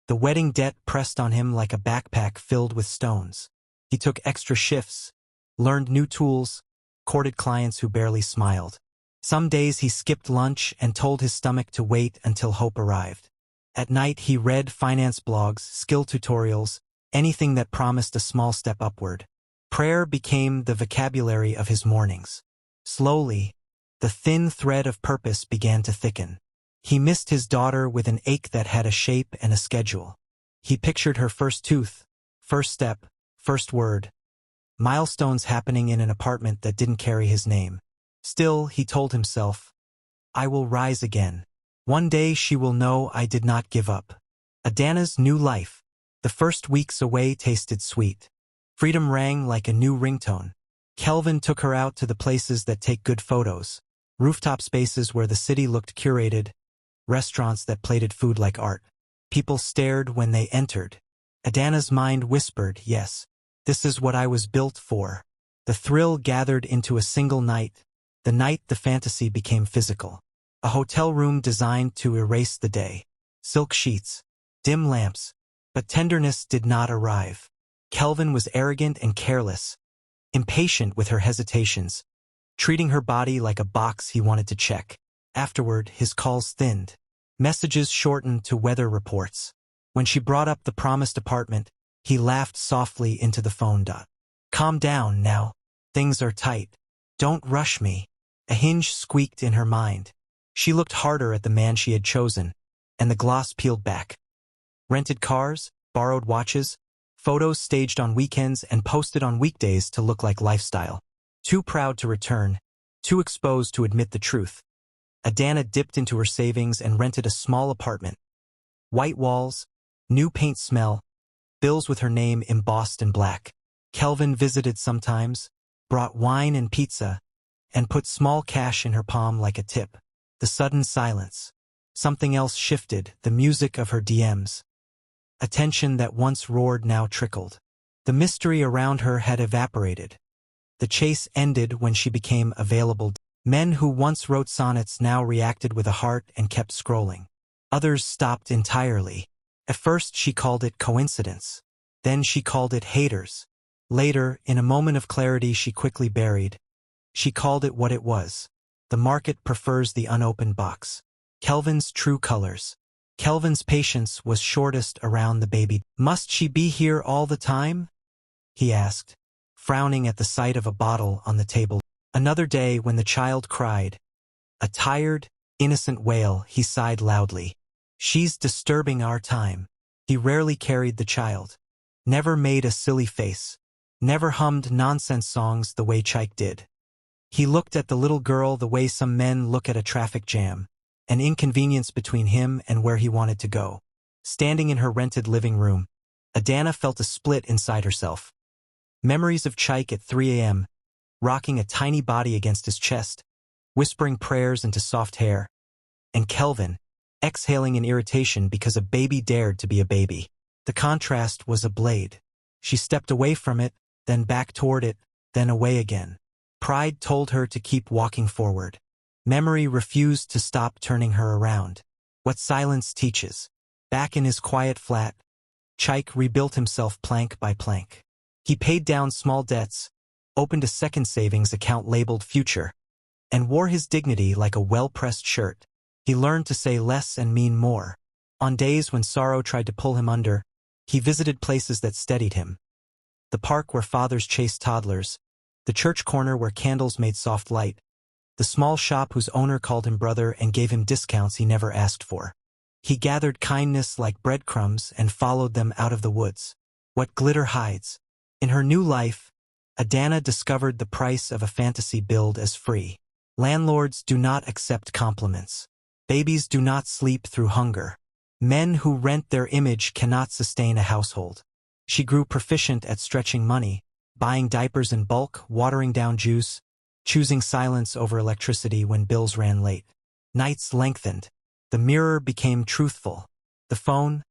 The wedding debt pressed on him like a backpack filled with stones. He took extra shifts, learned new tools, courted clients who barely smiled. Some days he skipped lunch and told his stomach to wait until hope arrived. At night he read finance blogs, skill tutorials, anything that promised a small step upward. Prayer became the vocabulary of his mornings. Slowly, the thin thread of purpose began to thicken. He missed his daughter with an ache that had a shape and a schedule. He pictured her first tooth, first step, first word. Milestones happening in an apartment that didn't carry his name. Still, he told himself, I will rise again. One day she will know I did not give up. Adana's new life. The first weeks away tasted sweet. Freedom rang like a new ringtone. Kelvin took her out to the places that take good photos. Rooftop spaces where the city looked curated. Restaurants that plated food like art. People stared when they entered. Adana's mind whispered, yes, this is what I was built for. The thrill gathered into a single night. The night the fantasy became physical. A hotel room designed to erase the day. Silk sheets. Dim lamps. But tenderness did not arrive. Kelvin was arrogant and careless. Impatient with her hesitations. Treating her body like a box he wanted to check. Afterward, his calls thinned. Messages shortened to weather reports. When she brought up the promised apartment, he laughed softly into the phone. Calm down now. Things are tight. Don't rush me. A hinge squeaked in her mind. She looked harder at the man she had chosen, and the gloss peeled back. Rented cars, borrowed watches, photos staged on weekends and posted on weekdays to look like lifestyle. Too proud to return, too exposed to admit the truth. Adana dipped into her savings and rented a small apartment. White walls, new paint smell, bills with her name embossed in black. Kelvin visited sometimes, brought wine and pizza, and put small cash in her palm like a tip. The sudden silence. Something else shifted, the music of her DMs. Attention that once roared now trickled. The mystery around her had evaporated. The chase ended when she became available. Men who once wrote sonnets now reacted with a heart and kept scrolling. Others stopped entirely. At first she called it coincidence. Then she called it haters. Later, in a moment of clarity she quickly buried. She called it what it was. The market prefers the unopened box. Kelvin's true colors. Kelvin's patience was shortest around the baby. Must she be here all the time? He asked, frowning at the sight of a bottle on the table. Another day when the child cried. A tired, innocent wail, he sighed loudly. She's disturbing our time. He rarely carried the child. Never made a silly face. Never hummed nonsense songs the way Chaik did. He looked at the little girl the way some men look at a traffic jam, an inconvenience between him and where he wanted to go. Standing in her rented living room, Adana felt a split inside herself. Memories of Chaik at 3 a.m., rocking a tiny body against his chest, whispering prayers into soft hair, and Kelvin, exhaling in irritation because a baby dared to be a baby. The contrast was a blade. She stepped away from it, then back toward it, then away again. Pride told her to keep walking forward. Memory refused to stop turning her around. What silence teaches. Back in his quiet flat, Chaik rebuilt himself plank by plank. He paid down small debts, opened a second savings account labeled Future, and wore his dignity like a well-pressed shirt. He learned to say less and mean more. On days when sorrow tried to pull him under, he visited places that steadied him. The park where fathers chased toddlers, the church corner where candles made soft light, the small shop whose owner called him brother and gave him discounts he never asked for. He gathered kindness like breadcrumbs and followed them out of the woods. What glitter hides. In her new life, Adana discovered the price of a fantasy build as free. Landlords do not accept compliments. Babies do not sleep through hunger. Men who rent their image cannot sustain a household. She grew proficient at stretching money, buying diapers in bulk, watering down juice, choosing silence over electricity when bills ran late. Nights lengthened. The mirror became truthful. The phone,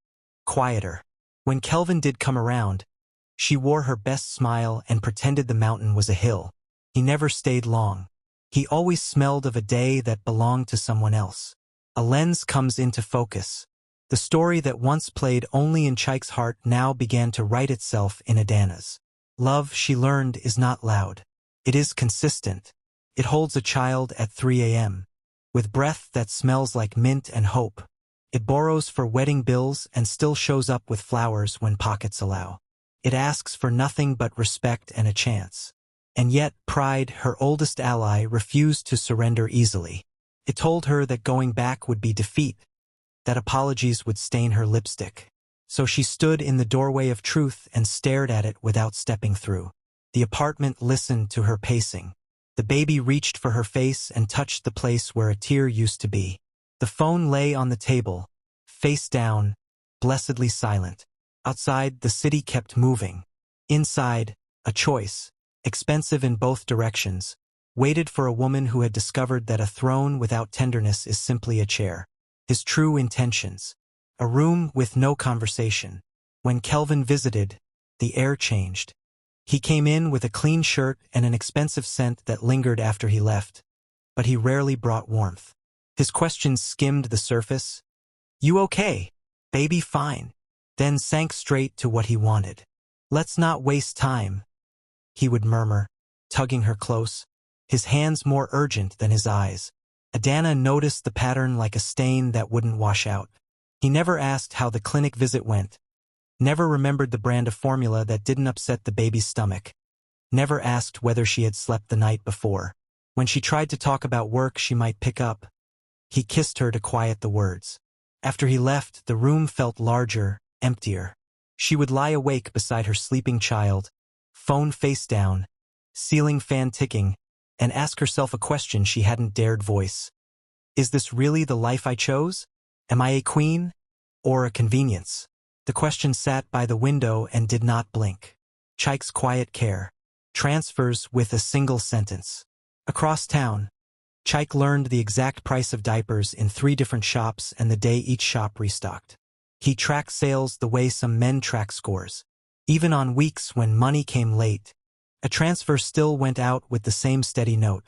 quieter. When Kelvin did come around, she wore her best smile and pretended the mountain was a hill. He never stayed long. He always smelled of a day that belonged to someone else. A lens comes into focus. The story that once played only in Chaik's heart now began to write itself in Adana's. Love, she learned, is not loud. It is consistent. It holds a child at 3 a.m. with breath that smells like mint and hope. It borrows for wedding bills and still shows up with flowers when pockets allow. It asks for nothing but respect and a chance. And yet, pride, her oldest ally, refused to surrender easily. It told her that going back would be defeat, that apologies would stain her lipstick. So she stood in the doorway of truth and stared at it without stepping through. The apartment listened to her pacing. The baby reached for her face and touched the place where a tear used to be. The phone lay on the table, face down, blessedly silent. Outside, the city kept moving. Inside, a choice, expensive in both directions, waited for a woman who had discovered that a throne without tenderness is simply a chair. His true intentions. A room with no conversation. When Kelvin visited, the air changed. He came in with a clean shirt and an expensive scent that lingered after he left, but he rarely brought warmth. His questions skimmed the surface. "You okay? Baby fine," then sank straight to what he wanted. "Let's not waste time," he would murmur, tugging her close, his hands more urgent than his eyes. Adana noticed the pattern like a stain that wouldn't wash out. He never asked how the clinic visit went, never remembered the brand of formula that didn't upset the baby's stomach, never asked whether she had slept the night before. When she tried to talk about work she might pick up, he kissed her to quiet the words. After he left, the room felt larger, emptier. She would lie awake beside her sleeping child, phone face down, ceiling fan ticking, and ask herself a question she hadn't dared voice. Is this really the life I chose? Am I a queen? Or a convenience? The question sat by the window and did not blink. Chaik's quiet care. Transfers with a single sentence. Across town, Chaik learned the exact price of diapers in 3 different shops and the day each shop restocked. He tracked sales the way some men track scores. Even on weeks when money came late, a transfer still went out with the same steady note.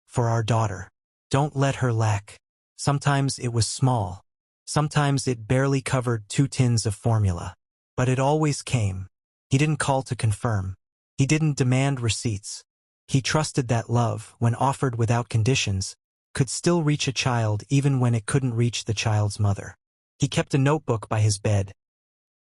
For our daughter. Don't let her lack. Sometimes it was small. Sometimes it barely covered 2 tins of formula. But it always came. He didn't call to confirm. He didn't demand receipts. He trusted that love, when offered without conditions, could still reach a child even when it couldn't reach the child's mother. He kept a notebook by his bed.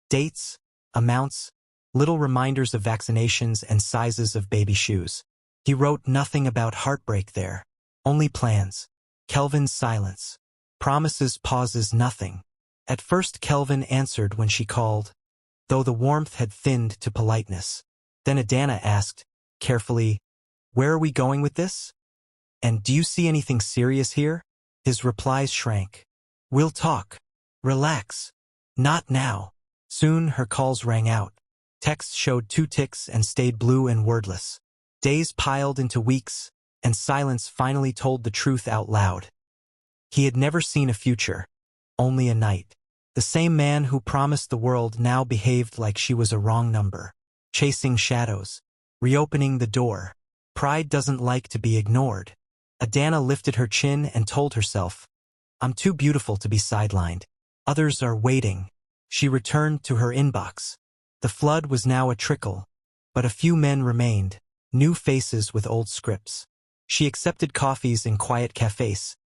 Dates, amounts, little reminders of vaccinations and sizes of baby shoes. He wrote nothing about heartbreak there. Only plans. Kelvin's silence. Promises, pauses, nothing. At first Kelvin answered when she called, though the warmth had thinned to politeness. Then Adana asked, carefully, "Where are we going with this? And do you see anything serious here?" His replies shrank. "We'll talk. Relax. Not now." Soon her calls rang out. Texts showed 2 ticks and stayed blue and wordless. Days piled into weeks, and silence finally told the truth out loud. He had never seen a future, only a night. The same man who promised the world now behaved like she was a wrong number, chasing shadows, reopening the door. Pride doesn't like to be ignored. Adana lifted her chin and told herself, "I'm too beautiful to be sidelined. Others are waiting." She returned to her inbox. The flood was now a trickle, but a few men remained, new faces with old scripts. She accepted coffees in quiet cafes,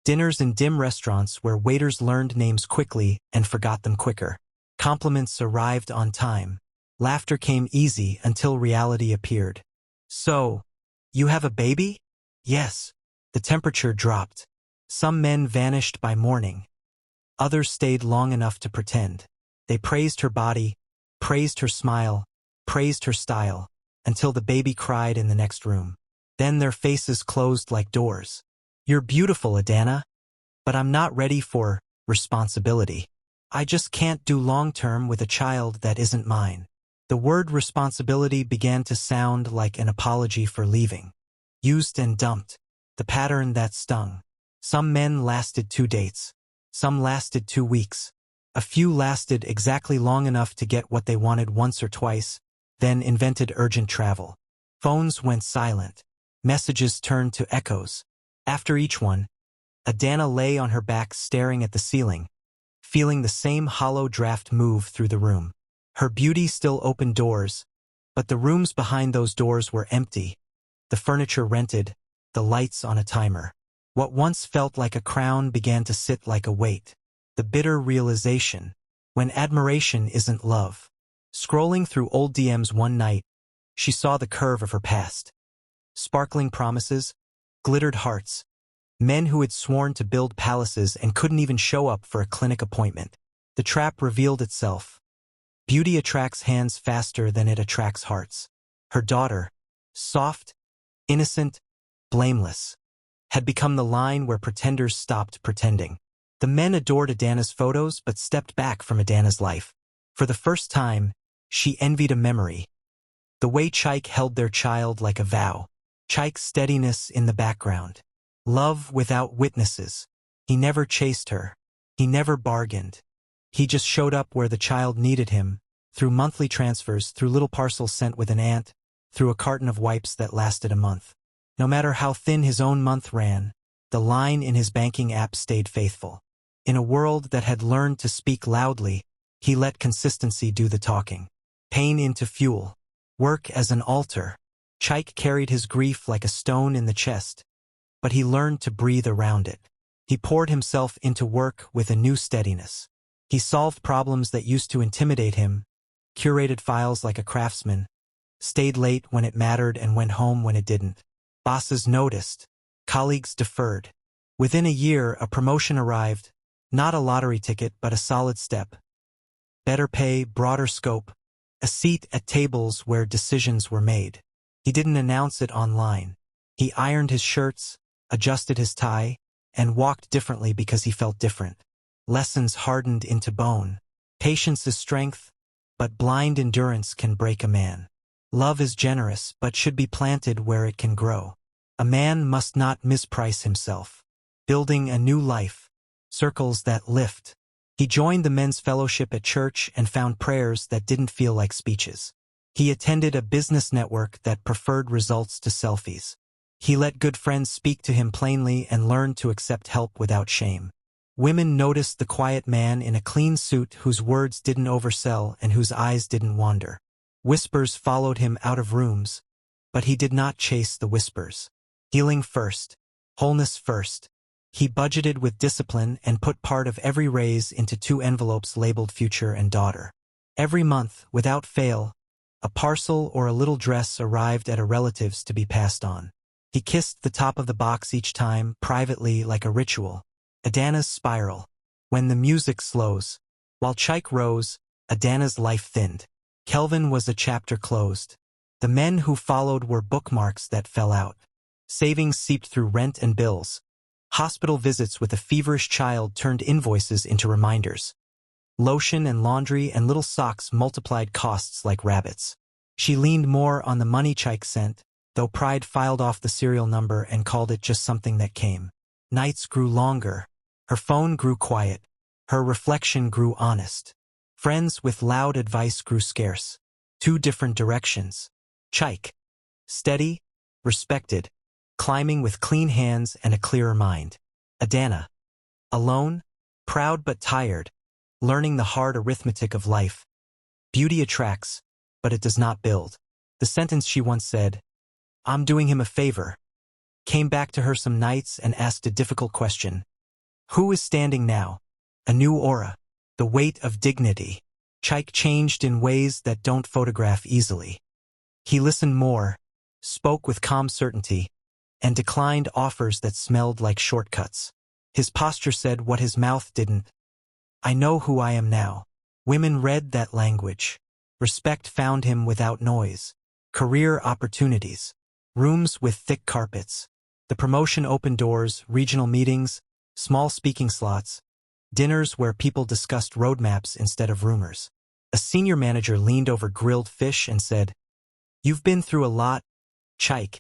dinners in dim restaurants where waiters learned names quickly and forgot them quicker. Compliments arrived on time. Laughter came easy until reality appeared. "So, you have a baby?" "Yes." The temperature dropped. Some men vanished by morning. Others stayed long enough to pretend. They praised her body, praised her smile, praised her style, until the baby cried in the next room. Then their faces closed like doors. "You're beautiful, Adana, but I'm not ready for responsibility. I just can't do long-term with a child that isn't mine." The word responsibility began to sound like an apology for leaving. Used and dumped. The pattern that stung. Some men lasted 2 dates. Some lasted 2 weeks. A few lasted exactly long enough to get what they wanted once or twice, then invented urgent travel. Phones went silent. Messages turned to echoes. After each one, Adana lay on her back staring at the ceiling, feeling the same hollow draft move through the room. Her beauty still opened doors, but the rooms behind those doors were empty, the furniture rented, the lights on a timer. What once felt like a crown began to sit like a weight. The bitter realization, when admiration isn't love. Scrolling through old DMs one night, she saw the curve of her past. Sparkling promises, glittered hearts, men who had sworn to build palaces and couldn't even show up for a clinic appointment. The trap revealed itself. Beauty attracts hands faster than it attracts hearts. Her daughter, soft, innocent, blameless, had become the line where pretenders stopped pretending. The men adored Adana's photos but stepped back from Adana's life. For the first time, she envied a memory. The way Chaik held their child like a vow. Chaik's steadiness in the background. Love without witnesses. He never chased her. He never bargained. He just showed up where the child needed him, through monthly transfers, through little parcels sent with an aunt, through a carton of wipes that lasted a month. No matter how thin his own month ran, the line in his banking app stayed faithful. In a world that had learned to speak loudly, he let consistency do the talking. Pain into fuel. Work as an altar. Chaik carried his grief like a stone in the chest, but he learned to breathe around it. He poured himself into work with a new steadiness. He solved problems that used to intimidate him, curated files like a craftsman, stayed late when it mattered and went home when it didn't. Bosses noticed. Colleagues deferred. Within a year, a promotion arrived, not a lottery ticket but a solid step. Better pay, broader scope, a seat at tables where decisions were made. He didn't announce it online. He ironed his shirts, adjusted his tie, and walked differently because he felt different. Lessons hardened into bone. Patience is strength, but blind endurance can break a man. Love is generous, but should be planted where it can grow. A man must not misprice himself. Building a new life. Circles that lift. He joined the men's fellowship at church and found prayers that didn't feel like speeches. He attended a business network that preferred results to selfies. He let good friends speak to him plainly and learned to accept help without shame. Women noticed the quiet man in a clean suit whose words didn't oversell and whose eyes didn't wander. Whispers followed him out of rooms, but he did not chase the whispers. Healing first. Wholeness first. He budgeted with discipline and put part of every raise into 2 envelopes labeled future and daughter. Every month, without fail, a parcel or a little dress arrived at a relative's to be passed on. He kissed the top of the box each time, privately like a ritual. Adana's spiral. When the music slows. While Chaik rose, Adana's life thinned. Kelvin was a chapter closed. The men who followed were bookmarks that fell out. Savings seeped through rent and bills. Hospital visits with a feverish child turned invoices into reminders. Lotion and laundry and little socks multiplied costs like rabbits. She leaned more on the money Chaik sent, though pride filed off the serial number and called it just something that came. Nights grew longer. Her phone grew quiet. Her reflection grew honest. Friends with loud advice grew scarce. 2 different directions. Chaik. Steady, respected, climbing with clean hands and a clearer mind. Adana. Alone, proud but tired, learning the hard arithmetic of life. Beauty attracts, but it does not build. The sentence she once said, "I'm doing him a favor," came back to her some nights and asked a difficult question. Who is standing now? A new aura. The weight of dignity. Chaik changed in ways that don't photograph easily. He listened more, spoke with calm certainty, and declined offers that smelled like shortcuts. His posture said what his mouth didn't. I know who I am now. Women read that language. Respect found him without noise. career opportunities, rooms with thick carpets. The promotion opened doors, regional meetings, small speaking slots, dinners where people discussed roadmaps instead of rumors. A senior manager leaned over grilled fish and said, "You've been through a lot, Chike,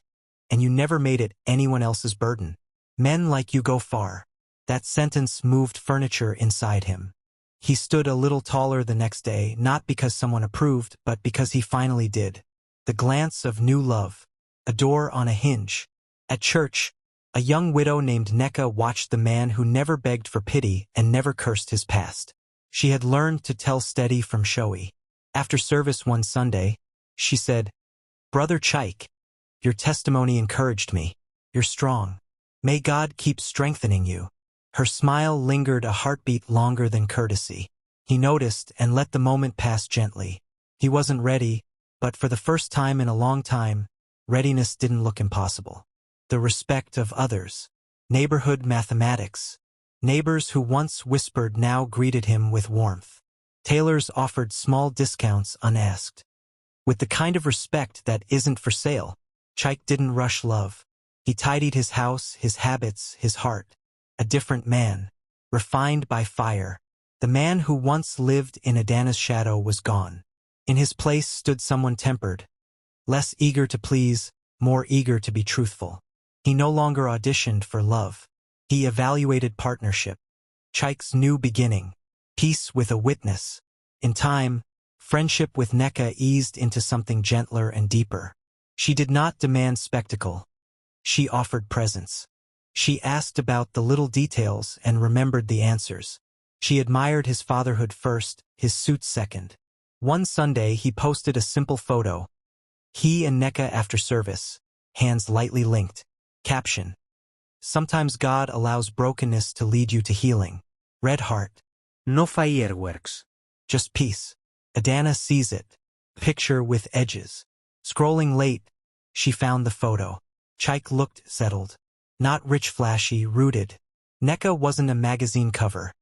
and you never made it anyone else's burden. Men like you go far." That sentence moved furniture inside him. He stood a little taller the next day, not because someone approved, but because he finally did. The glance of new love. A door on a hinge. At church, a young widow named Neka watched the man who never begged for pity and never cursed his past. She had learned to tell steady from showy. After service one Sunday, she said, "Brother Chike, your testimony encouraged me. You're strong. May God keep strengthening you." Her smile lingered a heartbeat longer than courtesy. He noticed and let the moment pass gently. He wasn't ready, but for the first time in a long time, readiness didn't look impossible. The respect of others. Neighborhood mathematics. Neighbors who once whispered now greeted him with warmth. Tailors offered small discounts unasked. With the kind of respect that isn't for sale, Chike didn't rush love. He tidied his house, his habits, his heart. A different man, refined by fire. The man who once lived in Adana's shadow was gone. In his place stood someone tempered, less eager to please, more eager to be truthful. He no longer auditioned for love. He evaluated partnership. Chike's new beginning. Peace with a witness. In time, friendship with Neka eased into something gentler and deeper. She did not demand spectacle. She offered presence. She asked about the little details and remembered the answers. She admired his fatherhood first, his suit second. One Sunday he posted a simple photo. He and Neka after service, hands lightly linked. Caption: "Sometimes God allows brokenness to lead you to healing. Red heart. No fireworks. Just peace." Adana sees it. Picture with edges. Scrolling late, she found the photo. Chike looked settled. Not rich flashy, rooted. Neka wasn't a magazine cover.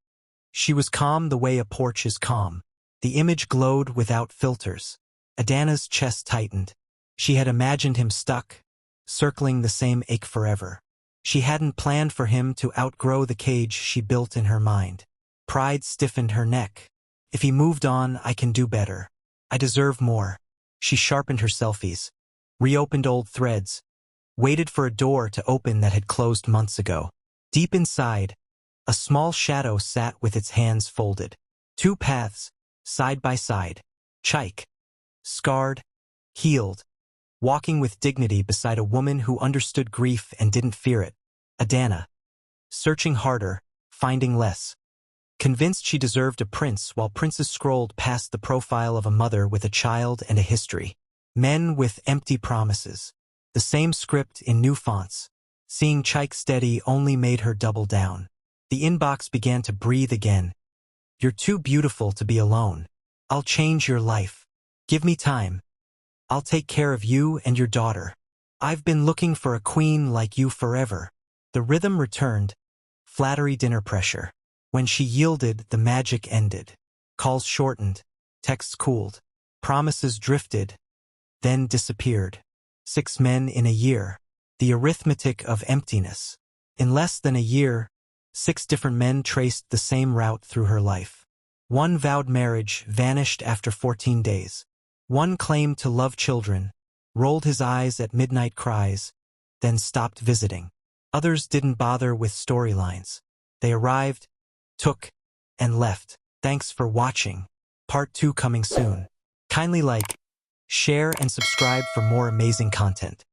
She was calm the way a porch is calm. The image glowed without filters. Adana's chest tightened. She had imagined him stuck, circling the same ache forever. She hadn't planned for him to outgrow the cage she built in her mind. Pride stiffened her neck. If he moved on, I can do better. I deserve more. She sharpened her selfies, reopened old threads, waited for a door to open that had closed months ago. Deep inside, a small shadow sat with its hands folded. Two paths, side by side. Chike, scarred, healed, walking with dignity beside a woman who understood grief and didn't fear it. Adana, searching harder, finding less. Convinced she deserved a prince while princes scrolled past the profile of a mother with a child and a history. Men with empty promises. The same script in new fonts. Seeing Chike steady only made her double down. The inbox began to breathe again. "You're too beautiful to be alone. I'll change your life. Give me time. I'll take care of you and your daughter. I've been looking for a queen like you forever." The rhythm returned. Flattery dinner pressure. When she yielded, the magic ended. Calls shortened. Texts cooled. Promises drifted, then disappeared. 6 men in a year. The arithmetic of emptiness. In less than a year, 6 different men traced the same route through her life. One vowed marriage, vanished after 14 days. One claimed to love children, rolled his eyes at midnight cries, then stopped visiting. Others didn't bother with storylines. They arrived, took, and left. Thanks for watching. Part 2 coming soon. Kindly like, share, and subscribe for more amazing content.